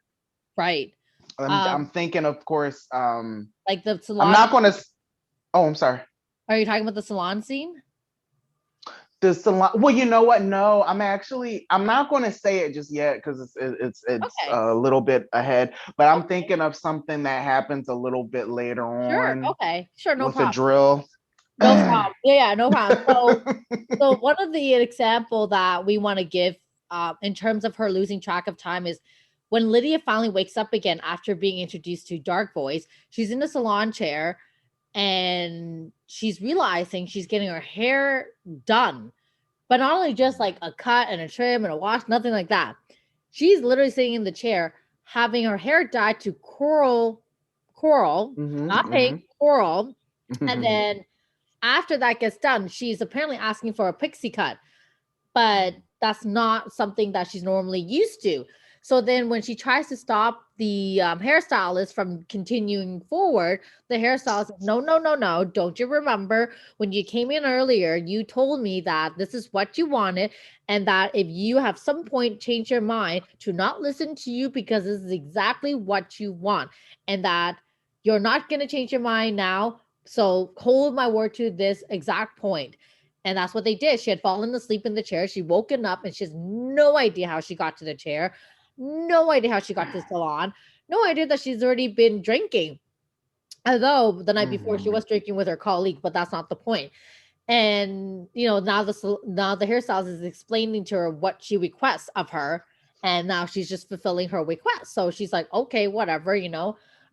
Right. I'm thinking, of course, like the salon. I'm not going to. Oh, I'm sorry. Are you talking about the salon scene? The salon. Well, you know what? No, I'm not going to say it just yet because it's okay. A little bit ahead. But I'm thinking of something that happens a little bit later on. Okay. Sure. No problem. With a drill. No problem. Yeah, no problem. So one of the example that we want to give in terms of her losing track of time is when Lydia finally wakes up again after being introduced to Dark Voice. She's in the salon chair and she's realizing she's getting her hair done, but not only just like a cut and a trim and a wash, nothing like that. She's literally sitting in the chair having her hair dyed to coral, not pink, coral, and then after that gets done, she's apparently asking for a pixie cut, but that's not something that she's normally used to. So then when she tries to stop the hairstylist from continuing forward, the hairstylist says, no. Don't you remember when you came in earlier, you told me that this is what you wanted and that if you have some point change your mind to not listen to you because this is exactly what you want and that you're not going to change your mind now. So hold my word to this exact point. And that's what they did. She had fallen asleep in the chair. She woken up and she has no idea how she got to the chair. No idea how she got to the salon. No idea that she's already been drinking. Although the night before she was drinking with her colleague, but that's not the point. And now the hairstylist is explaining to her what she requests of her, and now she's just fulfilling her request. So she's like, okay, whatever,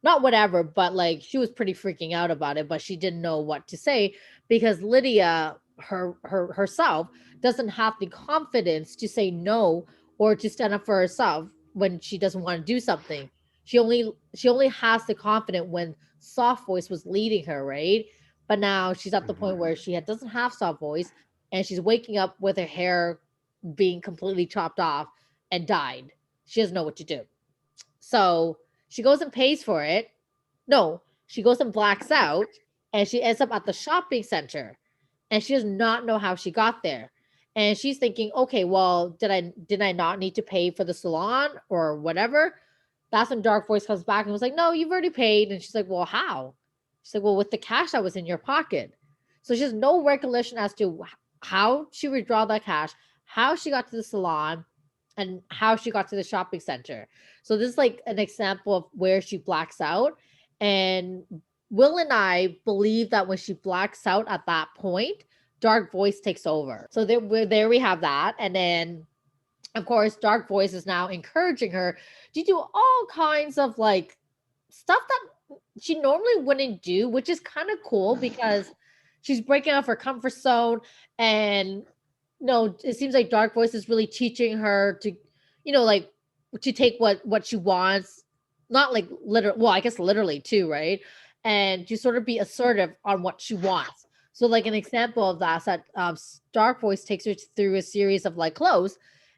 not whatever, but like she was pretty freaking out about it, but she didn't know what to say because Lydia herself doesn't have the confidence to say no or to stand up for herself when she doesn't want to do something. She only has the confidence when soft voice was leading her, right? But now she's at the point where she doesn't have soft voice, and she's waking up with her hair being completely chopped off and dyed. She doesn't know what to do. So she goes and pays for it. No, she goes and blacks out, and she ends up at the shopping center, and she does not know how she got there. And she's thinking, okay, well, did I not need to pay for the salon or whatever? That's when Dark Voice comes back and was like, no, you've already paid. And she's like, well, how? She's like, well, with the cash that was in your pocket. So she has no recollection as to how she withdrew that cash, how she got to the salon, and how she got to the shopping center. So this is like an example of where she blacks out. And Will and I believe that when she blacks out at that point, Dark Voice takes over. So there we have that. And then, of course, Dark Voice is now encouraging her to do all kinds of like stuff that she normally wouldn't do, which is kind of cool because she's breaking out of her comfort zone. And it seems like Dark Voice is really teaching her to, like to take what she wants, not like literally, well, I guess literally too, right? And to sort of be assertive on what she wants. So like an example of that is that Dark Voice takes her through a series of like clothes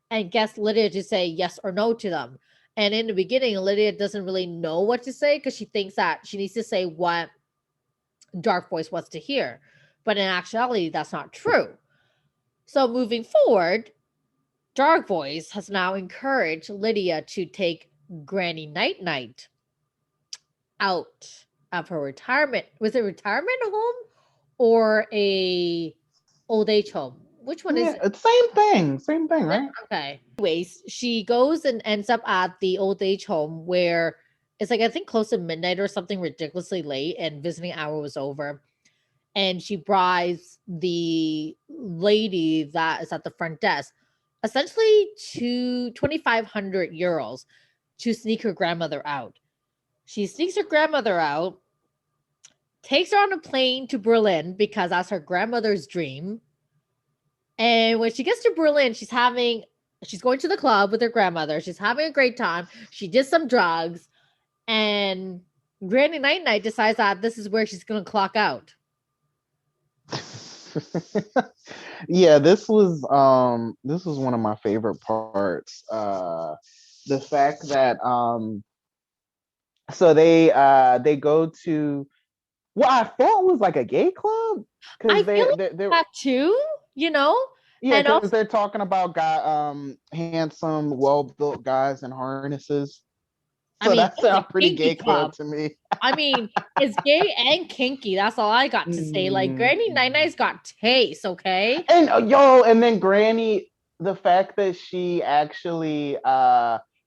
and gets Lydia to say yes or no to them. And in the beginning, Lydia doesn't really know what to say because she thinks that she needs to say what Dark Voice wants to hear. But in actuality, that's not true. So moving forward, Dark Voice has now encouraged Lydia to take Granny Night Night out of her retirement. Was it retirement home or a old age home? Which one is it? It's same thing, right? Okay. Anyways, she goes and ends up at the old age home where it's like I think close to midnight or something ridiculously late, and visiting hour was over. And she bribes the lady that is at the front desk, essentially to 2,500 euros to sneak her grandmother out. She sneaks her grandmother out, takes her on a plane to Berlin because that's her grandmother's dream. And when she gets to Berlin, she's going to the club with her grandmother. She's having a great time. She did some drugs, and Granny Night Night decides that this is where she's going to clock out. Yeah, this was one of my favorite parts. The fact that so they go to what I thought was like a gay club because they're that too, Yeah, and because they're talking about handsome, well-built guys in harnesses. So that sounds pretty gay club to me. I mean, it's gay and kinky. That's all I got to say. Like Granny Night Night's got taste, okay? And and then Granny, the fact that she actually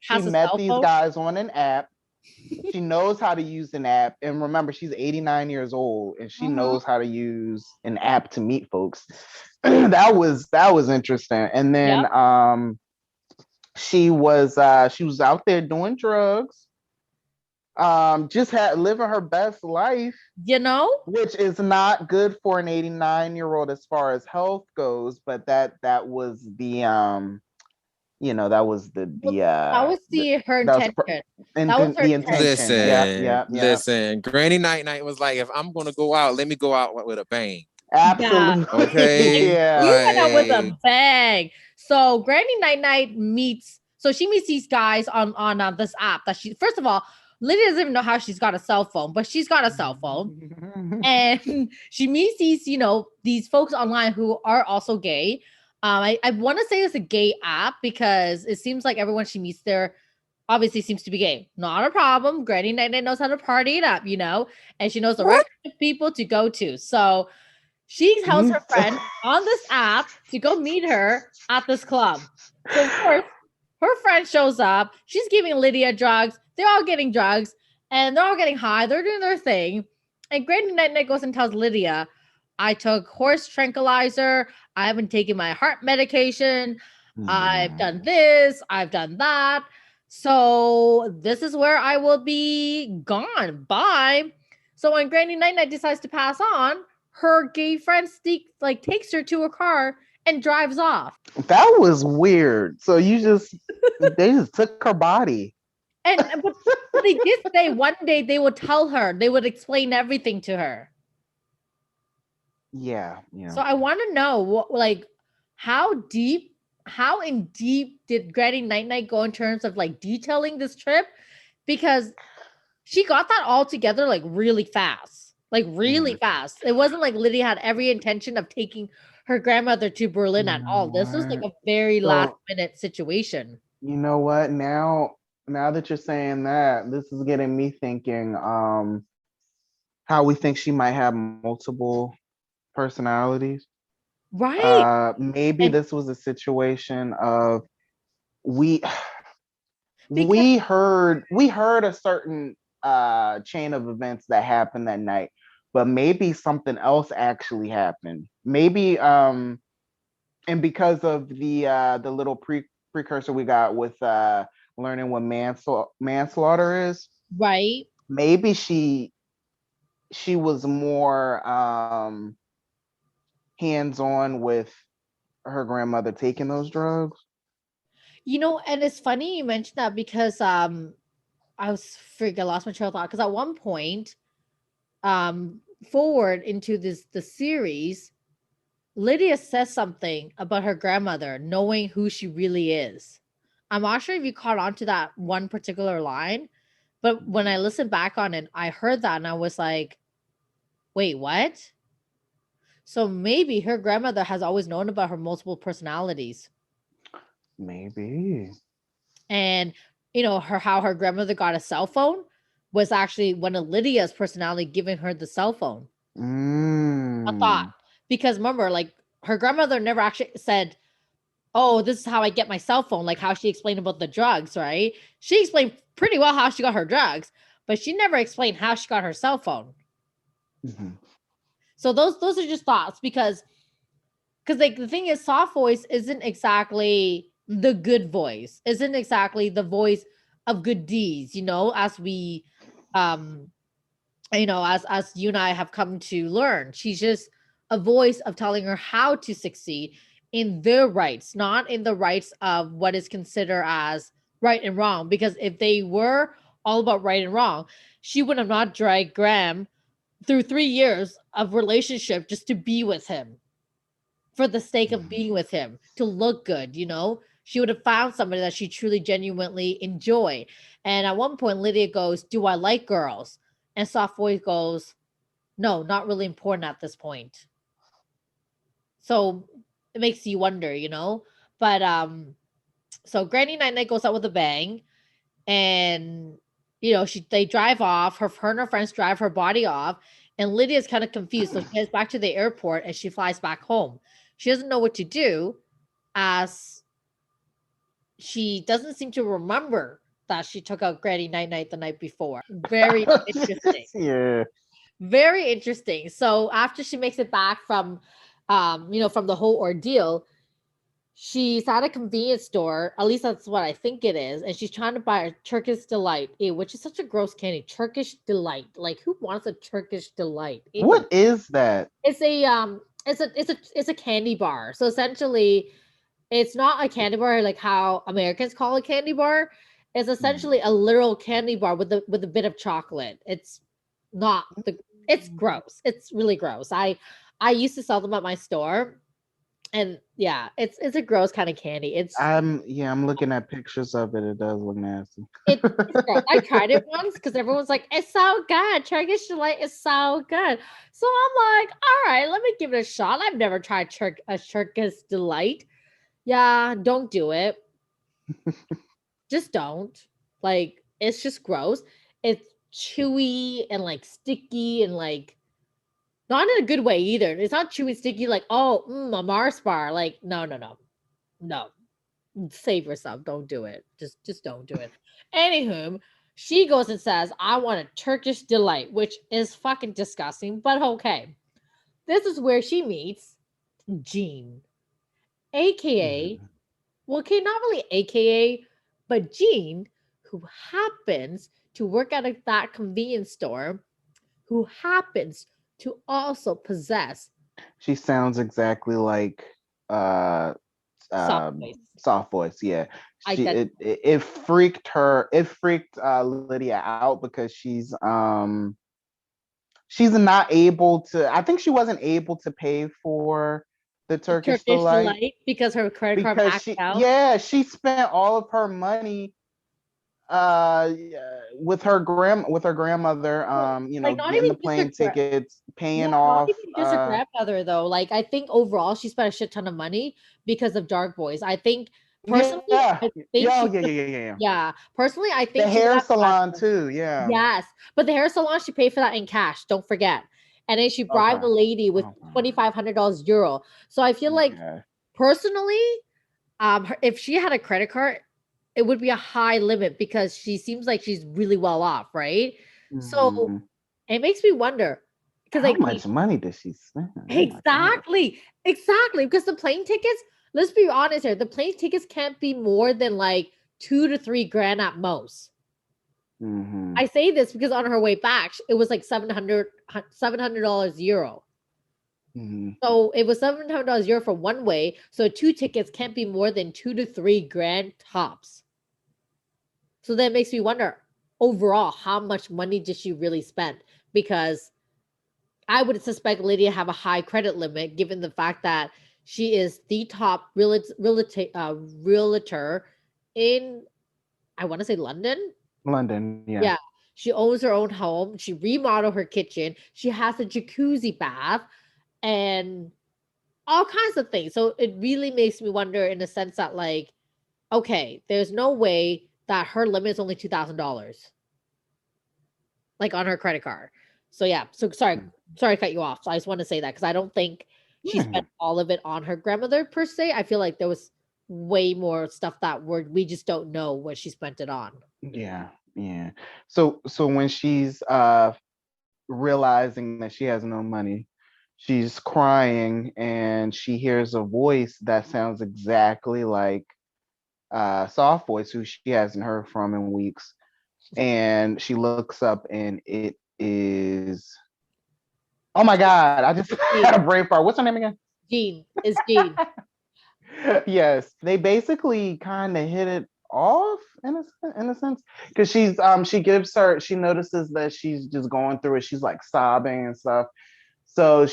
she met these guys on an app. She knows how to use an app, and remember, she's 89 years old, and she knows how to use an app to meet folks. that was interesting. And then she was out there doing drugs, just living her best life, which is not good for an 89-year-old as far as health goes. But that was the that was her intention. The intention. Listen. Granny Night Night was like, if I'm gonna go out, let me go out with a bang. Absolutely. Yeah. Okay. Yeah. You went out with a bang. So Granny Night Night meets these guys on this app that first of all, Lydia doesn't even know how she's got a cell phone, but she's got a cell phone. And she meets these folks online who are also gay. I want to say it's a gay app because it seems like everyone she meets there obviously seems to be gay. Not a problem. Granny Night Night knows how to party it up, and she knows the right people to go to. So she tells her friend on this app to go meet her at this club. So of course, her friend shows up. She's giving Lydia drugs. They're all getting drugs, and they're all getting high. They're doing their thing. And Granny Night Night goes and tells Lydia, I took horse tranquilizer. I haven't taken my heart medication. I've done this. I've done that. So this is where I will be gone. Bye. So when Granny Night Night decides to pass on, her gay friend takes her to her car and drives off. That was weird. So they just took her body. But they did say one day they would tell her, they would explain everything to her. Yeah. So I want to know how in deep did Granny Night Night go in terms of like detailing this trip? Because she got that all together like really fast. Like really fast. It wasn't like Lydia had every intention of taking her grandmother to Berlin at all. This was like a very last minute situation. You know what? Now that you're saying that, this is getting me thinking how we think she might have multiple personalities. Right. Maybe this was a situation of we heard a certain chain of events that happened that night, but maybe something else actually happened. Maybe and because of the little precursor we got with learning what manslaughter is, right. Maybe she was more hands-on with her grandmother taking those drugs. And it's funny you mentioned that because I lost my trail of thought because at one point forward into the series, Lydia says something about her grandmother knowing who she really is. I'm not sure if you caught on to that one particular line, but when I listened back on it, I heard that and I was like, wait, what? So maybe her grandmother has always known about her multiple personalities. Maybe. And how her grandmother got a cell phone was actually one of Lydia's personality giving her the cell phone. A thought. Because remember, like her grandmother never actually said, oh, this is how I get my cell phone, like how she explained about the drugs, right? She explained pretty well how she got her drugs, but she never explained how she got her cell phone. So those are just thoughts because like the thing is, soft voice isn't exactly the good voice, isn't exactly the voice of good deeds, as we as you and I have come to learn. She's just a voice of telling her how to succeed in their rights, not in the rights of what is considered as right and wrong. Because if they were all about right and wrong, she would have not dragged Graham through 3 years of relationship just to be with him for the sake of being with him, to look good, She would have found somebody that she truly, genuinely enjoyed. And at one point, Lydia goes, do I like girls? And Soft Voice goes, no, not really important at this point. So it makes you wonder, But so Granny Night Night goes out with a bang, and they drive off. Her and her friends drive her body off, and Lydia's kind of confused. So she heads back to the airport and she flies back home. She doesn't know what to do, as she doesn't seem to remember that she took out Granny Night Night the night before. Very interesting. Yeah. Very interesting. So after she makes it back from from the whole ordeal, she's at a convenience store. At least that's what I think it is. And she's trying to buy a Turkish Delight, which is such a gross candy. Turkish Delight. Like, who wants a Turkish Delight? What is that? It's a candy bar. So essentially, it's not a candy bar like how Americans call a candy bar. It's essentially a literal candy bar with a bit of chocolate. It's not it's gross. It's really gross. I used to sell them at my store. And yeah, it's a gross kind of candy. I'm looking at pictures of it. It does look nasty. It's gross. I tried it once because everyone's like, it's so good. Turkish Delight is so good. So I'm like, all right, let me give it a shot. I've never tried a Turkish Delight. Yeah, don't do it. Just don't. Like, it's just gross. It's chewy and like sticky and like not in a good way either. It's not chewy sticky like, oh, a Mars bar. Like, no. Save yourself. Don't do it. Just don't do it. Anywho, she goes and says, I want a Turkish Delight, which is fucking disgusting, but okay. this is where she meets Jean, aka, Mhm. well, okay, not really aka, but Jean, who happens to work at that convenience store, who happens to also possess She sounds exactly like uh soft voice. soft voice. Yeah, Identical. it freaked her. It freaked Lydia out because she's not able to. I think she wasn't able to pay for the The Turkish Turkish delight delight because her credit card because maxed she out. yeah she spent all of her money with her grandmother, Well, like not getting even the just her plane tickets, yeah, paying not off even just her grandmother though. Like I think overall she spent a shit ton of money because of Dark Boys. I think personally, yeah, I think yeah, she yeah, could yeah, have, yeah, yeah. yeah. Personally, I The think she could hair have salon had too, yeah. yes, but the hair salon she paid for that in cash. Don't forget, and then she bribed Okay. the lady with Okay. $2,500 euro. So I feel like Okay. personally, if she had a credit card, it would be a high limit because she seems like she's really well off, right? So Mhm. it makes me wonder because How like much money does she spend? Oh my god. exactly because the plane tickets. Let's be honest here. The plane tickets can't be more than like 2 to 3 grand at most. Hmm. I say this because on her way back, it was like $700 euro. Hmm. So it was $700 euro for one way. So two tickets can't be more than 2 to 3 grand tops. So that makes me wonder overall how much money did she really spend? Because I would suspect Lydia have a high credit limit given the fact that she is the top realtor in, I want to say London. London, yeah. Yeah. She owns her own home. She remodeled her kitchen. She has a jacuzzi bath and all kinds of things. So it really makes me wonder in the sense that, like, okay, there's no way that her limit is only $2,000, like on her credit card. So yeah. So sorry to cut you off. So I just want to say that because I don't think she Yeah. spent all of it on her grandmother per se. I feel like there was way more stuff that we just don't know what she spent it on. Yeah. Yeah. So when she's realizing that she has no money, she's crying and she hears a voice that sounds exactly like soft voice who she hasn't heard from in weeks. And she looks up and it is, oh my god, I just had Jean, a brain fart. What's her name again? Jean is Jean. Yes, they basically kind of hit it off in a sense because she notices that she's just going through it. She's like sobbing and stuff. So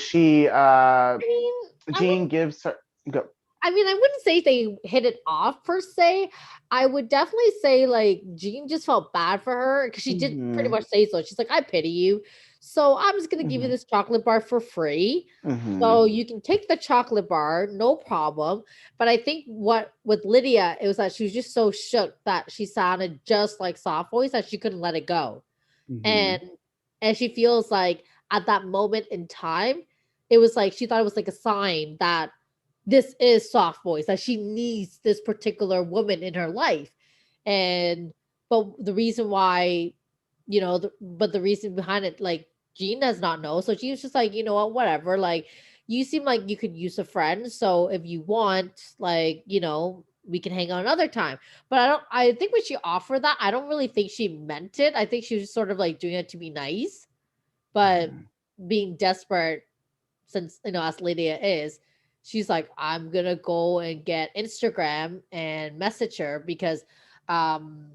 I mean, I Jean gives her go. I wouldn't say they hit it off per se. I would definitely say like Jean just felt bad for her because she did pretty Hmm. much say so. She's like, I pity you. So I'm just gonna give you Hmm. this chocolate bar for free. Hmm. So you can take the chocolate bar, no problem. But I think what with Lydia, it was that she was just so shook that she sounded just like soft voice that she couldn't let it go. Hmm. And she feels like at that moment in time, it was like she thought it was like a sign that this is soft voice, that she needs this particular woman in her life. And but the reason why, but the reason behind it, like Jean does not know. So she was just like, you know what, whatever. Like, you seem like you could use a friend. So if you want, like, we can hang out another time. But I think when she offered that, I don't really think she meant it. I think she was just sort of like doing it to be nice, but being desperate, since as Lydia is, she's like, I'm gonna go and get Instagram and message her because um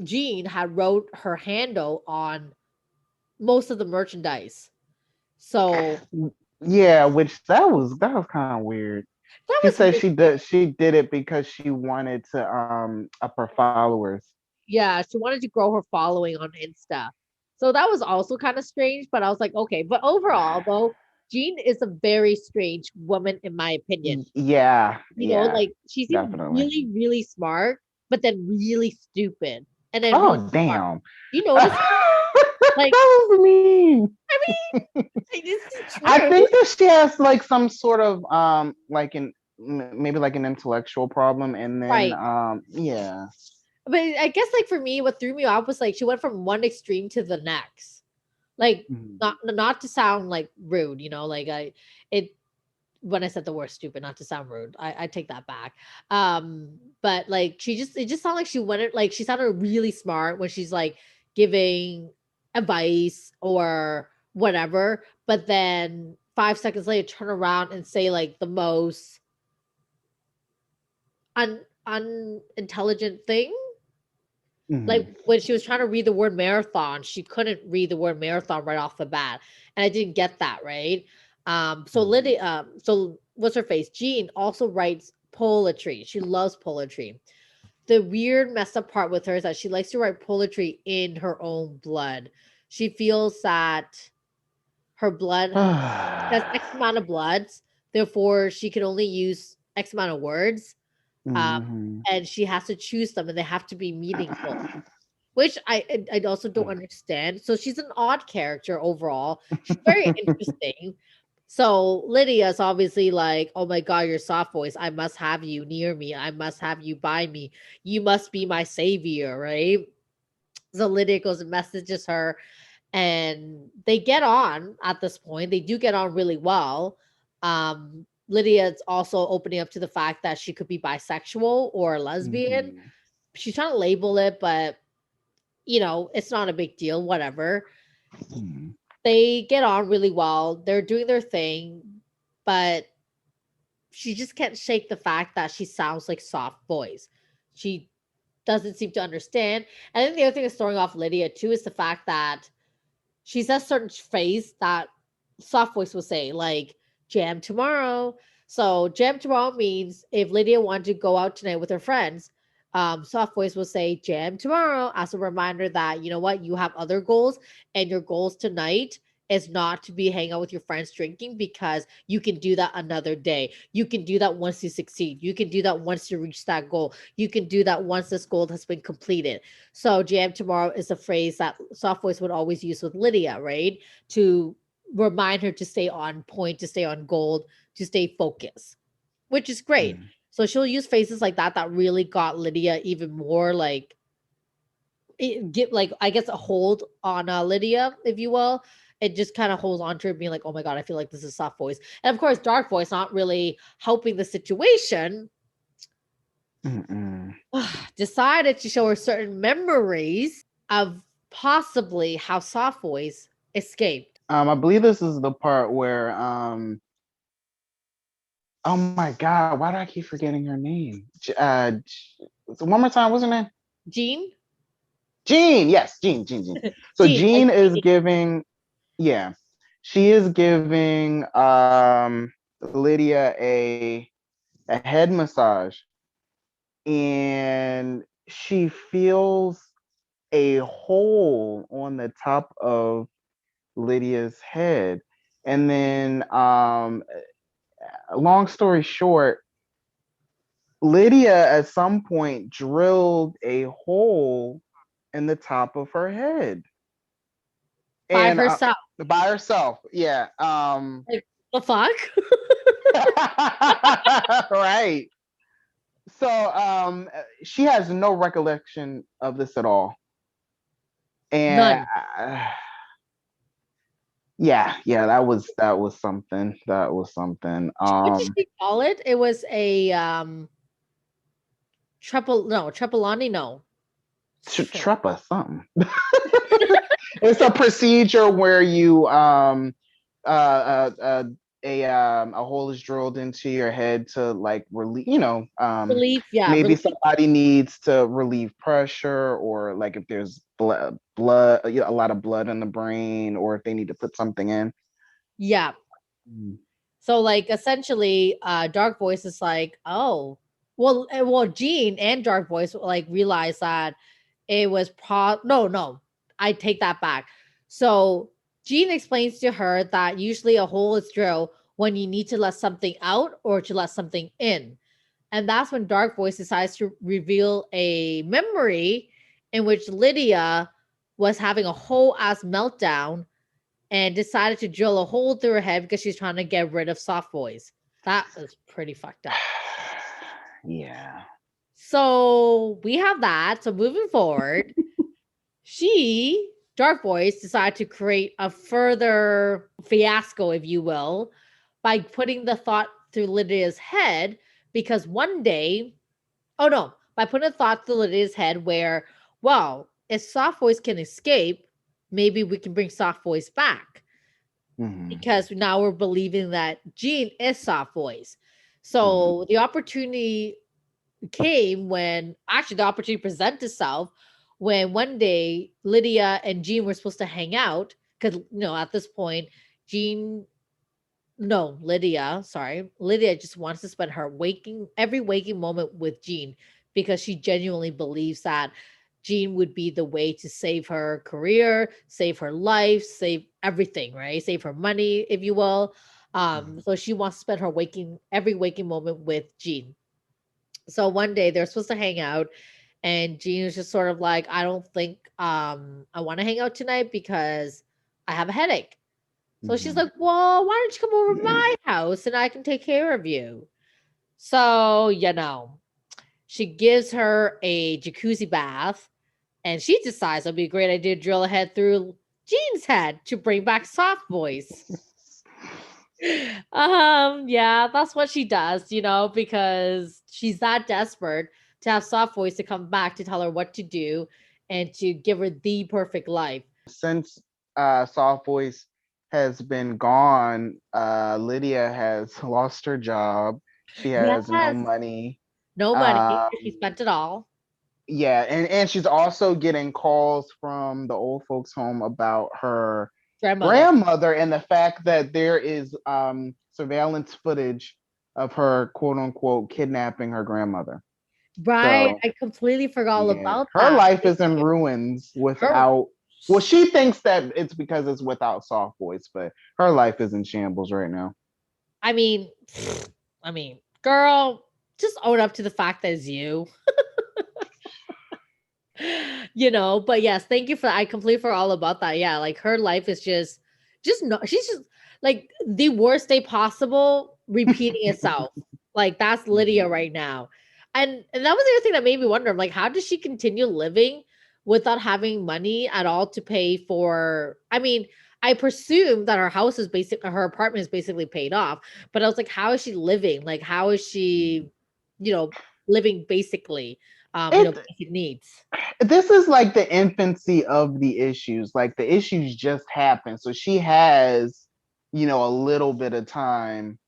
Jean had wrote her handle on most of the merchandise. So Yeah, which that was kind of weird. that She was said really she did it because she wanted to up her followers. yeah, she wanted to grow her following on Insta. So that was also kind of strange, but I was like, okay. But overall, though, Jean is a very strange woman, in my opinion. Yeah, yeah, Like she seemed definitely. really, really smart, but then really stupid, and then really Oh smart. damn. You That notice, like, was mean. I mean, this is I true. think that she has like some sort of like maybe like an intellectual problem, and then Right. yeah. But I guess like for me, what threw me off was like she went from one extreme to the next. Like, Mhm. not to sound like rude, like it when I said the word stupid, not to sound rude, I take that back. But like it just sounded like she wanted, like she sounded really smart when she's like giving advice or whatever, but then 5 seconds later turn around and say like the most unintelligent thing. Like Mhm. when she was trying to read the word marathon, she couldn't read the word marathon right off the bat, and I didn't get that right. So Mhm. Lydia, so what's her face? Jean also writes poetry. She loves poetry. The weird messed up part with her is that she likes to write poetry in her own blood. She feels that her blood has X amount of bloods, therefore she can only use X amount of words. Um, Mhm. and she has to choose them, and they have to be meaningful, which I also don't understand. So she's an odd character overall. She's very interesting. So Lydia's obviously like, oh my god, you're soft voice. I must have you near me. I must have you by me. You must be my savior, right? So Lydia goes and messages her, and they get on at this point. They do get on really well. Lydia's also opening up to the fact that she could be bisexual or lesbian. Mhm. She's trying to label it, but it's not a big deal, whatever. Mhm. They get on really well. They're doing their thing, but she just can't shake the fact that she sounds like soft voice. She doesn't seem to understand. And I think the other thing that's throwing off Lydia too is the fact that she says certain phrase that soft voice will say, like jam tomorrow. So jam tomorrow means if Lydia wanted to go out tonight with her friends, soft voice will say jam tomorrow as a reminder that you know what, you have other goals, and your goals tonight is not to be hanging out with your friends drinking, because you can do that another day. You can do that once you succeed. You can do that once you reach that goal. You can do that once this goal has been completed. So jam tomorrow is a phrase that soft voice would always use with Lydia, right? To remind her to stay on point, to stay on gold, to stay focused, which is great. Mhm. So she'll use phrases like that that really got Lydia even more like get like I guess a hold on Lydia, if you will. It just kind of holds on to her being like, oh my god, I feel like this is soft voice. And of course, dark voice not really helping the situation. Mhm. Decided to show her certain memories of possibly how soft voice escaped. I believe this is the part where oh my god, why do I keep forgetting her name? One more time, what's her name? Jean? Jean. Yes, Jean. Jean. Jean. So Jean, like Jean is Jean. giving, yeah, she is giving Lydia a head massage, and she feels a hole on the top of Lydia's head. And then long story short, Lydia at some point drilled a hole in the top of her head. By And herself. by herself, yeah. Like, the fuck? Right. So she has no recollection of this at all. And None. yeah, that was something. That was something. What did she call it? It was a Trepolani, no. Shit. Trepa something. It's a procedure where you uh, uh, uh a hole is drilled into your head to like relieve, Relief, yeah, maybe relief. somebody needs to relieve pressure, or like if there's blood, a lot of blood in the brain, or if they need to put something in. Yeah. Mm. So like essentially, Dark Voice is like, oh, well, Jean and Dark Voice like realized that it was no, I take that back. So Jean explains to her that usually a hole is drilled when you need to let something out or to let something in. And that's when Dark Voice decides to reveal a memory in which Lydia was having a whole ass meltdown and decided to drill a hole through her head because she's trying to get rid of soft voice. That is pretty fucked up. Yeah. So we have that. So moving forward, she Dark Voice decided to create a further fiasco, if you will, by putting the thought through Lydia's head. Because one day, oh no, by putting a thought through Lydia's head where, well, if Soft Voice can escape, maybe we can bring Soft Voice back. Because now we're believing that Jean is Soft Voice. So the opportunity came when actually the opportunity presented itself when one day Lydia and Jean were supposed to hang out because at this point Jean no Lydia sorry Lydia just wants to spend her every waking moment with Jean because she genuinely believes that Jean would be the way to save her career, save her life, save everything, right? Save her money, if you will. So she wants to spend her every waking moment with Jean. So one day they're supposed to hang out, and Jean was just sort of like, I don't think I want to hang out tonight because I have a headache. So she's like, well, why don't you come over to my house and I can take care of you? So, she gives her a jacuzzi bath and she decides it'll be a great idea to drill a head through Jean's head to bring back Soft Voice. Yeah, that's what she does, because she's that desperate to have Soft Voice to come back to tell her what to do and to give her the perfect life. Since Soft Voice has been gone, Lydia has lost her job. She has no Yes, money. no money. She spent it all. Yeah, and she's also getting calls from the old folks home about her grandmother and the fact that there is surveillance footage of her quote unquote kidnapping her grandmother. Right. So I completely forgot all about her that. life is in ruins without well, she thinks that it's because it's without Soft Voice, but her life is in shambles right now. I mean, girl, just own up to the fact that it's you. But yes, thank you for that. I completely forgot all about that. Yeah, like her life is just no, she's just like the worst day possible repeating itself. Like that's Lydia right now. And that was the other thing that made me wonder, like, how does she continue living without having money at all to pay for? I mean, I presume that her apartment is basically paid off, but I was like, how is she living? Like, how is she, living basically, basic needs? This is like the infancy of the issues. Like the issues just happened. So she has, a little bit of time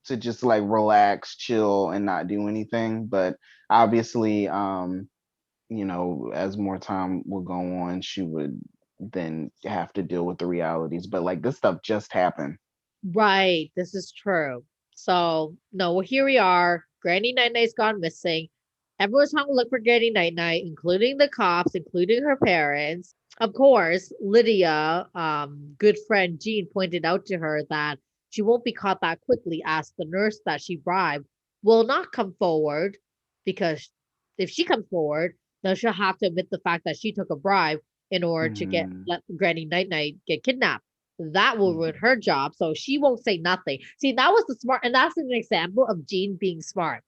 to just like relax, chill, and not do anything. But obviously, as more time will go on, she would then have to deal with the realities. But like this stuff just happened. Right. This is true. So, no, well, here we are. Granny Night Night's gone missing. Everyone's trying to look for Granny Night Night, including the cops, including her parents. Of course, Lydia, good friend Jean, pointed out to her that she won't be caught that quickly as the nurse that she bribed will not come forward because if she comes forward, then she'll have to admit the fact that she took a bribe in order to let Granny Night Night get kidnapped. That will ruin her job. So she won't say nothing. See, that was the smart, and that's an example of Jean being smart.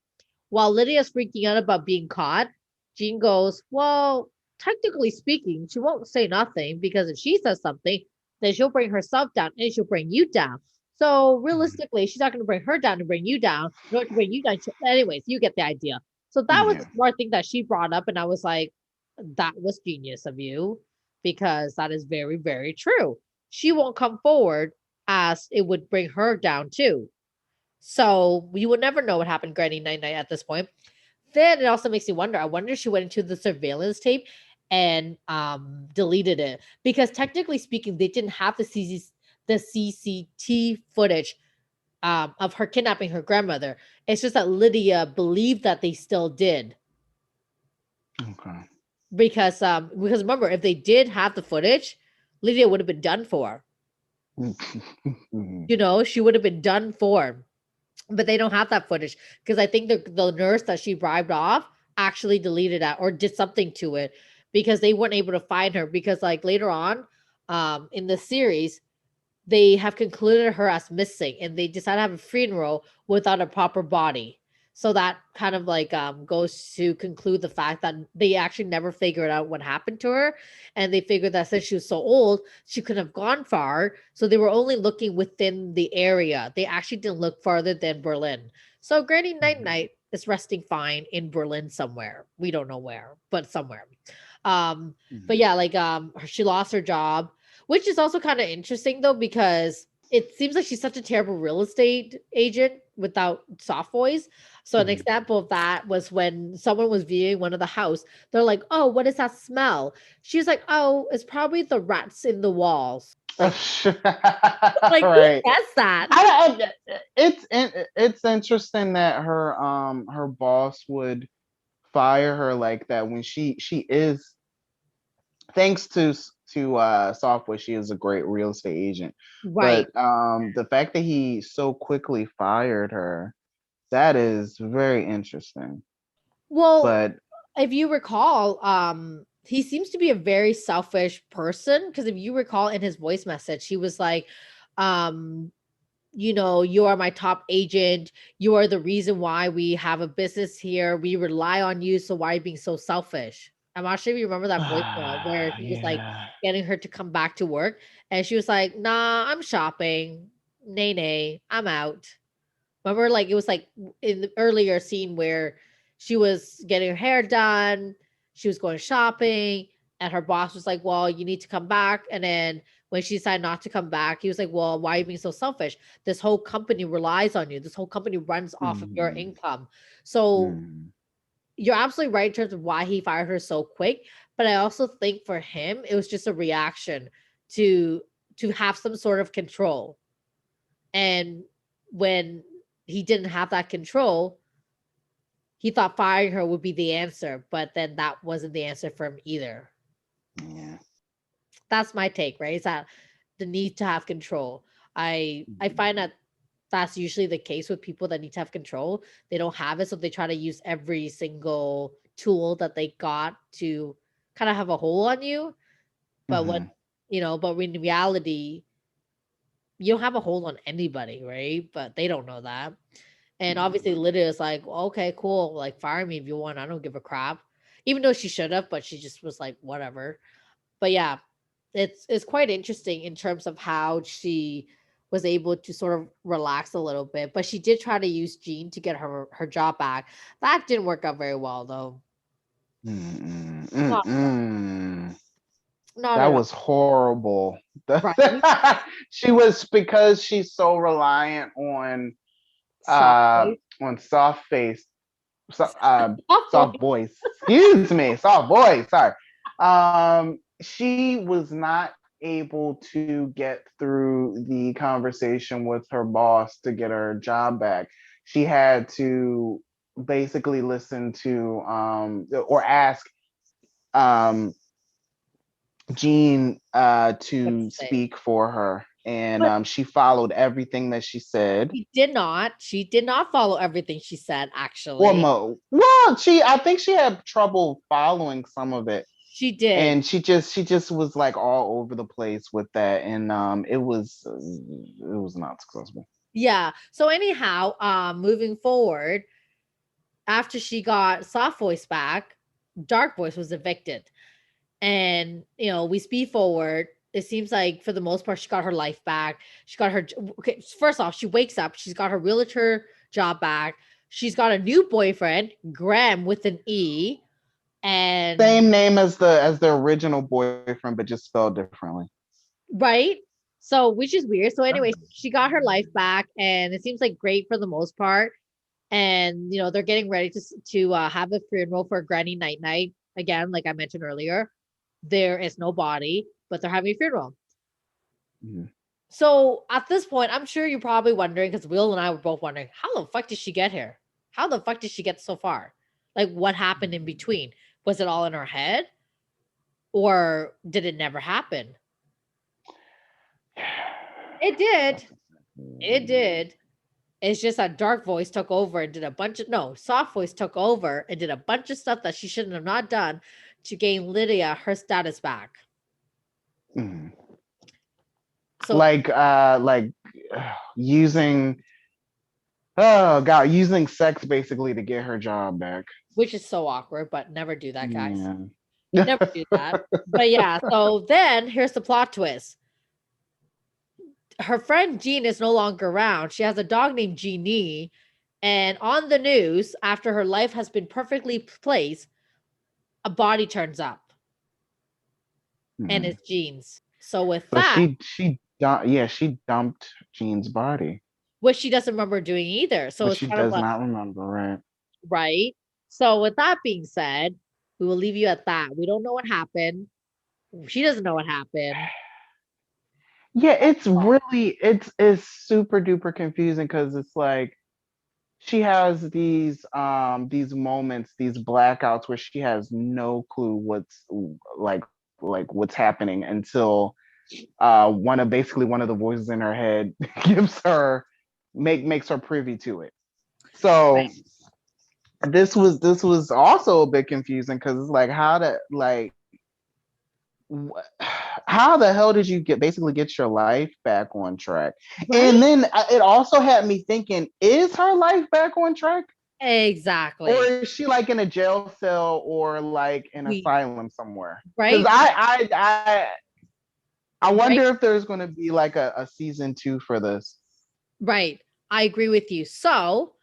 While Lydia's freaking out about being caught, Jean goes, well, technically speaking, she won't say nothing because if she says something, then she'll bring herself down and she'll bring you down. So realistically, she's not going to bring her down to bring you down, nor to bring you down. Anyways, you get the idea. So that was the smart thing that she brought up. And I was like, that was genius of you because that is very, very true. She won't come forward as it would bring her down too. So you would never know what happened Granny Night Night at this point. Then it also makes me wonder. I wonder if she went into the surveillance tape and deleted it because technically speaking, they didn't have the CCT footage of her kidnapping her grandmother. It's just that Lydia believed that they still did. Okay. Because remember, if they did have the footage, Lydia would have been done for. She would have been done for. But they don't have that footage because I think the nurse that she bribed off actually deleted that or did something to it because they weren't able to find her because like later on in the series they have concluded her as missing and they decided to have a funeral without a proper body. So that kind of like goes to conclude the fact that they actually never figured out what happened to her, and they figured that since she was so old, she couldn't have gone far. So they were only looking within the area. They actually didn't look farther than Berlin. So Granny Night Night is resting fine in Berlin somewhere. We don't know where, but somewhere. But yeah, like she lost her job, which is also kind of interesting though, because it seems like she's such a terrible real estate agent without soft voice. So an example of that was when someone was viewing one of the house. They're like, "Oh, what is that smell?" She's like, "Oh, it's probably the rats in the walls." Like, like who Right. says that? It's interesting that her boss would fire her like that when she is, thanks to software, she is a great real estate agent. Right. But the fact that he so quickly fired her, that is very interesting. Well, But if you recall, he seems to be a very selfish person, because if you recall in his voice message, he was like, um, you know, you are my top agent. You are the reason why we have a business here. We rely on you. So why are you being so selfish? I'm not sure if you remember that voicemail where he was like yeah. getting her to come back to work. And she was like, nah, I'm shopping. Nay, nay, I'm out. Remember, like it was like in the earlier scene where she was getting her hair done, she was going shopping, and her boss was like, "Well, you need to come back." And then when she decided not to come back, he was like, "Well, why are you being so selfish? This whole company relies on you. This whole company runs off of your Mhm. income." So Mhm. you're absolutely right in terms of why he fired her so quick. But I also think for him, it was just a reaction to have some sort of control. And when he didn't have that control, he thought firing her would be the answer, but then that wasn't the answer for him either. Yeah. That's my take, right? Is that the need to have control. I Mhm. find that that's usually the case with people that need to have control. They don't have it, so they try to use every single tool that they got to kind of have a hold on you. But what Mhm. but in reality, you don't have a hold on anybody, right? But they don't know that. And obviously, Mhm. Lydia is like, well, okay, cool. Like, fire me if you want. I don't give a crap. Even though she should have, but she just was like, whatever. But yeah, it's quite interesting in terms of how she was able to sort of relax a little bit. But she did try to use Jean to get her job back. That didn't work out very well, though. Mm-mm. Not Mm-mm. not That at all. was horrible. Right? She was, because she's so reliant Soft on soft face, so, voice. soft voice. Excuse me, soft voice. Sorry. She was not able to get through the conversation with her boss to get her job back. She had to basically listen to or ask um Jean What to to say? speak for her, and But she followed everything that she said. she did not. She did not follow everything she said. Well, Actually, I think she had trouble following some of it, she did. and she just was like all over the place with that, and it was not successful. Yeah. So anyhow, moving forward, after she got soft voice back, dark voice was evicted. And we speed forward. It seems like for the most part, she got her life back. She got her okay. First off, she wakes up. She's got her realtor job back. She's got a new boyfriend, Graham with an E, and Same name as the original boyfriend, but just spelled differently. right. So, which is weird. So, anyway, she got her life back, and it seems like great for the most part. And they're getting ready to have a funeral for Granny Night Night again, like I mentioned earlier. There is no body, but they're having a funeral. Mhm. So at this point, I'm sure you're probably wondering, because Will and I were both wondering, how the fuck did she get here? How the fuck did she get so far? Like, what happened in between? Was it all in her head, or did it never happen? It did. It did. It's just that dark voice took over and did a bunch of no, soft voice took over and did a bunch of stuff that she shouldn't have not done to gain Lydia her status back. Mhm. So Like using Oh God, using sex basically to get her job back. which is so awkward, but never do that, guys. Yeah. Never do that. But yeah, so then here's the plot twist. Her friend Jean is no longer around. She has a dog named Jeannie. And on the news, after her life has been perfectly placed, a body turns up and it's Jean's. So with So that, she dumped Jean's body, which she doesn't remember doing either. So but it's she kind of does like, not remember, right? right? So with that being said, we will leave you at that. We don't know what happened. She doesn't know what happened. Yeah, it's super duper confusing because it's like she has these moments, these blackouts where she has no clue what's like what's happening until one of the voices in her head makes her privy to it. So Right. this was also a bit confusing because it's like how the hell did you get your life back on track? Right? And then it also had me thinking, is her life back on track? Exactly. Or is she like in a jail cell or like an We- asylum somewhere? Right? Because I wonder Right. if there's going to be like a season 2 for this. Right. I agree with you. So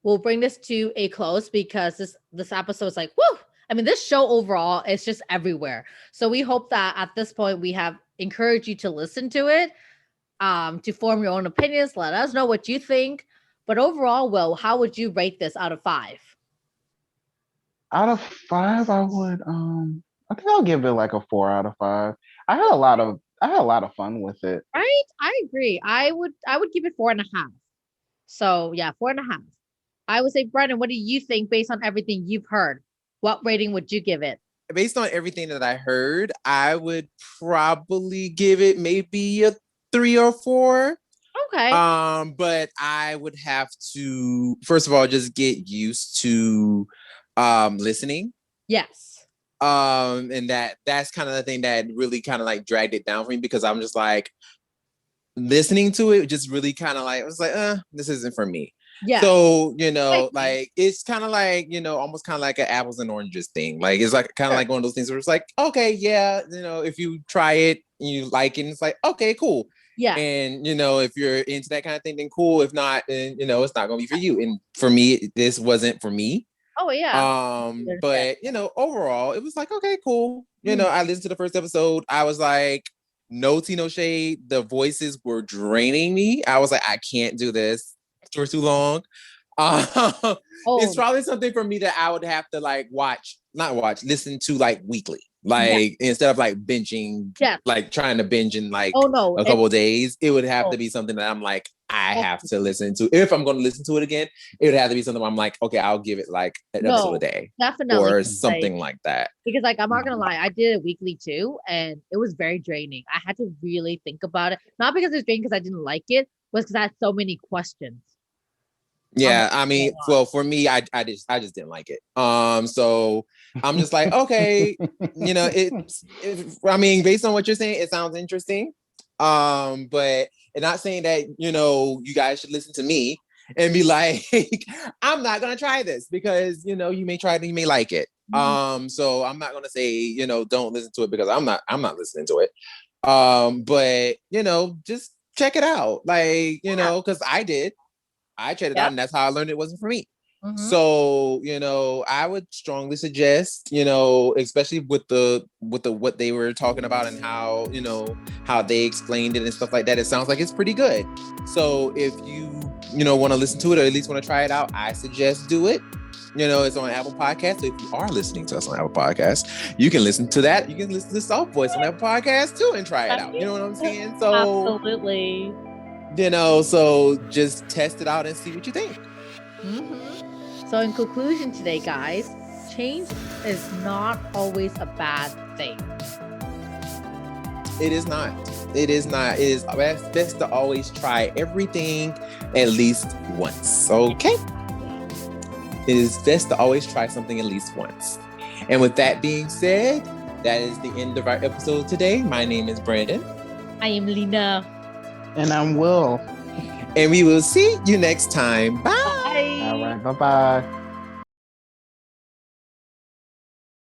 we'll bring this to a close because this episode is like, whoo. I mean, this show overall is just everywhere. So we hope that at this point we have encouraged you to listen to it, to form your own opinions. Let us know what you think. But overall, Will, how would you rate this out of 5? Out of 5, I would I think I'll give it like a 4 out of 5. I had a lot of fun with it. Right? I agree. I would give it 4.5. So yeah, 4.5. I would say, Brennan, what do you think based on everything you've heard? What rating would you give it? Based on everything that I heard, I would probably give it maybe a 3 or 4. Okay. But I would have to first of all just get used to listening. Yes. And that's kind of the thing that really kind of like dragged it down for me because I'm just like listening to it just really kind of like I was like, this isn't for me. Yeah. So, like it's kind of like, almost kind of like an apples and oranges thing. Like it's like kind of like one of those things where it's like, okay, yeah, if you try it and you like it, and it's like, okay, cool. Yeah. And if you're into that kind of thing, then cool. If not, then it's not gonna be for you. And for me, this wasn't for me. Oh yeah. But overall, it was like, okay, cool. I listened to the first episode. I was like, no tea, no shade. The voices were draining me. I was like, I can't do this for too long. It's probably something for me that I would have to like listen to like weekly. Like instead of like binging, like trying to binge in like a couple of days, it would have to be something that I'm like, I have to listen to. If I'm going to listen to it again, it would have to be something where I'm like, okay, I'll give it like an episode a day. Definitely. Or something like that. Because like, I'm not going to lie, I did it weekly too. And it was very draining. I had to really think about it. Not because it's draining because I didn't like it, was because I had so many questions. Yeah, I mean, well, for me, I just didn't like it. So I'm just like, okay, I mean, based on what you're saying, it sounds interesting. But and not saying that, you guys should listen to me and be like, I'm not gonna try this because you may try it and you may like it. So I'm not gonna say, don't listen to it because I'm not listening to it. But just check it out. Like, because I tried it out, and that's how I learned it wasn't for me. So, I would strongly suggest, especially with what they were talking about and how, how they explained it and stuff like that. It sounds like it's pretty good. So if you, want to listen to it or at least want to try it out, I suggest do it. It's on Apple Podcasts. So if you are listening to us on Apple Podcasts, you can listen to that. You can listen to Soft Voice on Apple Podcasts too and try it out. You know what I'm saying? So absolutely. So just test it out and see what you think. So in conclusion today, guys, change is not always a bad thing. It is not. It is not. It is best to always try everything at least once. Okay? It is best to always try something at least once. And with that being said, that is the end of our episode today. My name is Brandon. I am Lena. And I'm Will. And we will see you next time. Bye. Bye. All right, bye-bye.